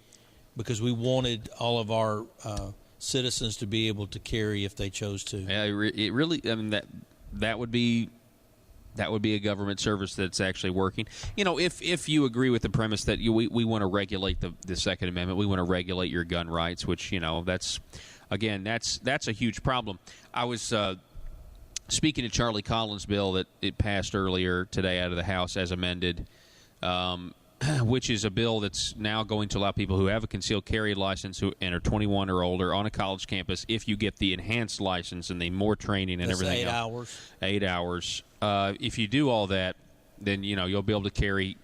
because we wanted all of our citizens to be able to carry if they chose to. Yeah, it really. that would be a government service that's actually working. If you agree with the premise that we want to regulate the Second Amendment, we want to regulate your gun rights, which that's a huge problem. I was speaking to Charlie Collins' bill that it passed earlier today out of the House as amended, which is a bill that's now going to allow people who have a concealed carry license and are 21 or older on a college campus, if you get the enhanced license and the more training and everything 8 else. hours. 8 hours. If you do all that, then you'll be able to carry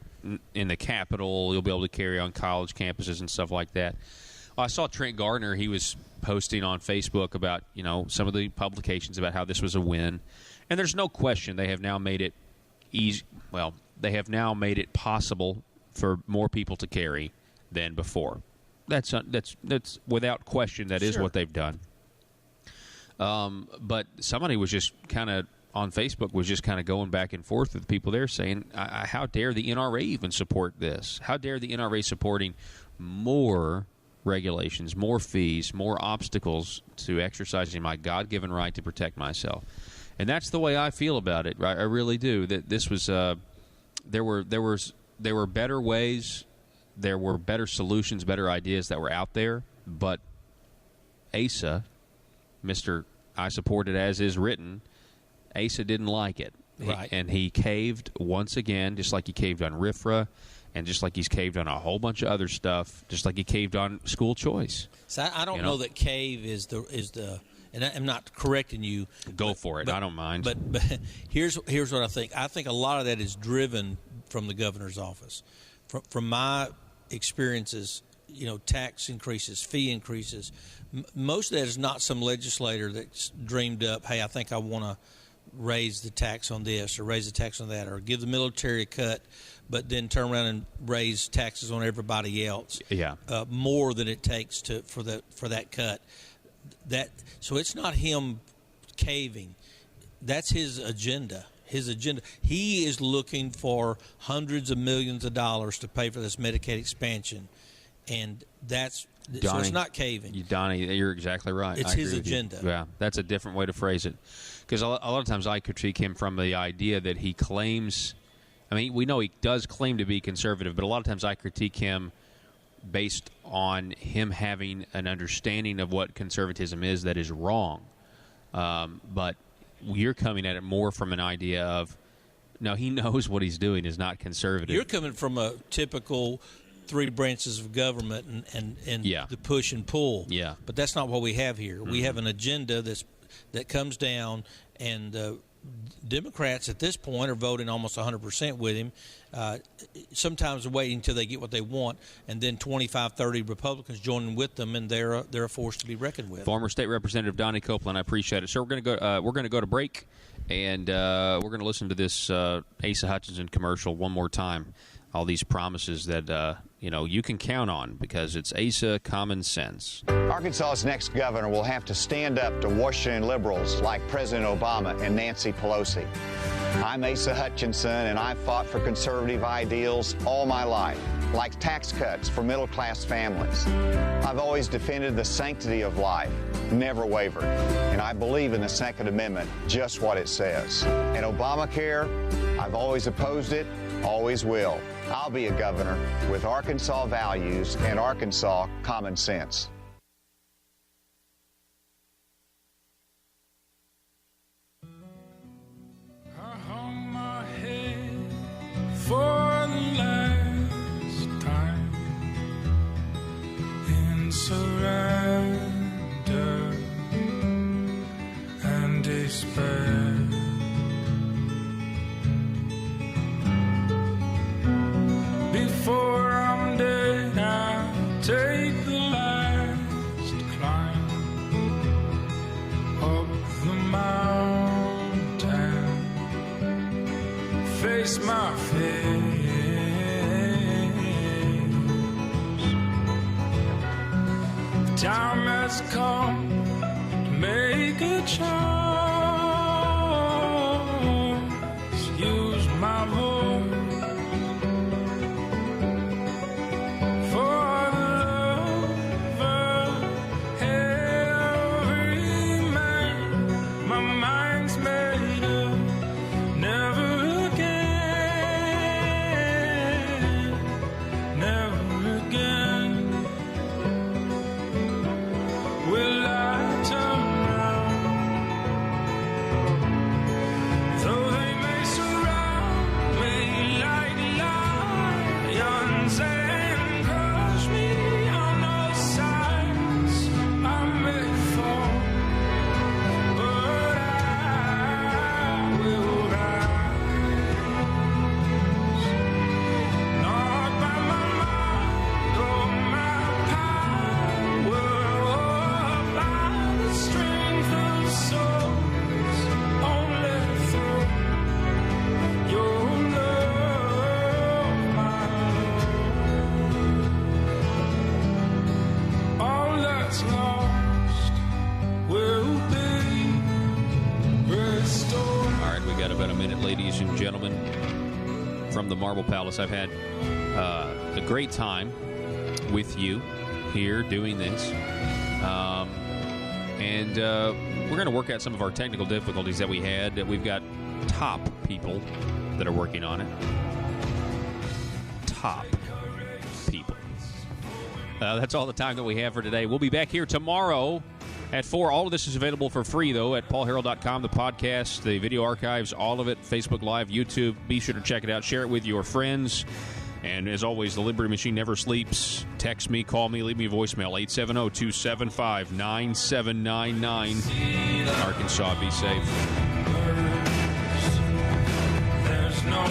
in the Capitol. You'll be able to carry on college campuses and stuff like that. I saw Trent Gardner. He was posting on Facebook about some of the publications about how this was a win, and there's no question they have now made it easy. Well, they have now made it possible for more people to carry than before. That's without question. That is what they've done. But somebody was just kind of on Facebook was just kind of going back and forth with people there saying, how dare the NRA even support this? How dare the NRA supporting more regulations, more fees, more obstacles to exercising my God-given right to protect myself? And that's the way I feel about it. I really do. That this was there were better ways, there were better solutions, better ideas that were out there, but Asa, Mr. I support it as is written, Asa didn't like it. Right. And he caved once again, just like he caved on RFRA, and just like he's caved on a whole bunch of other stuff, just like he caved on school choice. So I don't know that cave is the and I'm not correcting you. Go for it. I don't mind. But here's what I think. I think a lot of that is driven from the governor's office. From my experiences, tax increases, fee increases, most of that is not some legislator that's dreamed up, hey, I think I want to raise the tax on this or raise the tax on that or give the military a cut, but then turn around and raise taxes on everybody else. Yeah. More than it takes for that cut. So it's not him caving. That's his agenda. He is looking for hundreds of millions of dollars to pay for this Medicaid expansion, and so it's not caving. Donnie, you're exactly right. It's his agenda. Yeah, that's a different way to phrase it. Because a lot of times I critique him from the idea that he claims. I mean, we know he does claim to be conservative, but a lot of times I critique him based on him having an understanding of what conservatism is that is wrong. But you're coming at it more from an idea of, no, he knows what he's doing is not conservative. You're coming from a typical three branches of government and the push and pull. Yeah. But that's not what we have here. Mm-hmm. We have an agenda that comes down, and Democrats at this point are voting almost 100% with him. Sometimes waiting until they get what they want, and then 25, 30 Republicans joining with them, and they're a force to be reckoned with. Former State Representative Donnie Copeland, I appreciate it. So we're going to go to break, and we're going to listen to this Asa Hutchinson commercial one more time. All these promises that you can count on, because it's Asa Common Sense. Arkansas's next governor will have to stand up to Washington liberals like President Obama and Nancy Pelosi. I'm Asa Hutchinson, and I've fought for conservative ideals all my life, like tax cuts for middle-class families. I've always defended the sanctity of life, never wavered, and I believe in the Second Amendment, just what it says. And Obamacare, I've always opposed it, always will. I'll be a governor with Arkansas values and Arkansas common sense. I hung my head for the last time in surrender and despair. Before I'm dead, I'll take the last climb up the mountain, face my fears. The time has come to make a choice, use my voice. Every man, my mind's made up. from the Marble Palace. I've had a great time with you here doing this. And we're going to work out some of our technical difficulties that we had. We've got top people that are working on it. Top people. That's all the time that we have for today. We'll be back here tomorrow at 4. All of this is available for free, though, at paulharrell.com. The podcast, the video archives, all of it, Facebook Live, YouTube. Be sure to check it out. Share it with your friends. And as always, the Liberty Machine never sleeps. Text me, call me, leave me a voicemail, 870-275-9799. Arkansas, be safe. There's no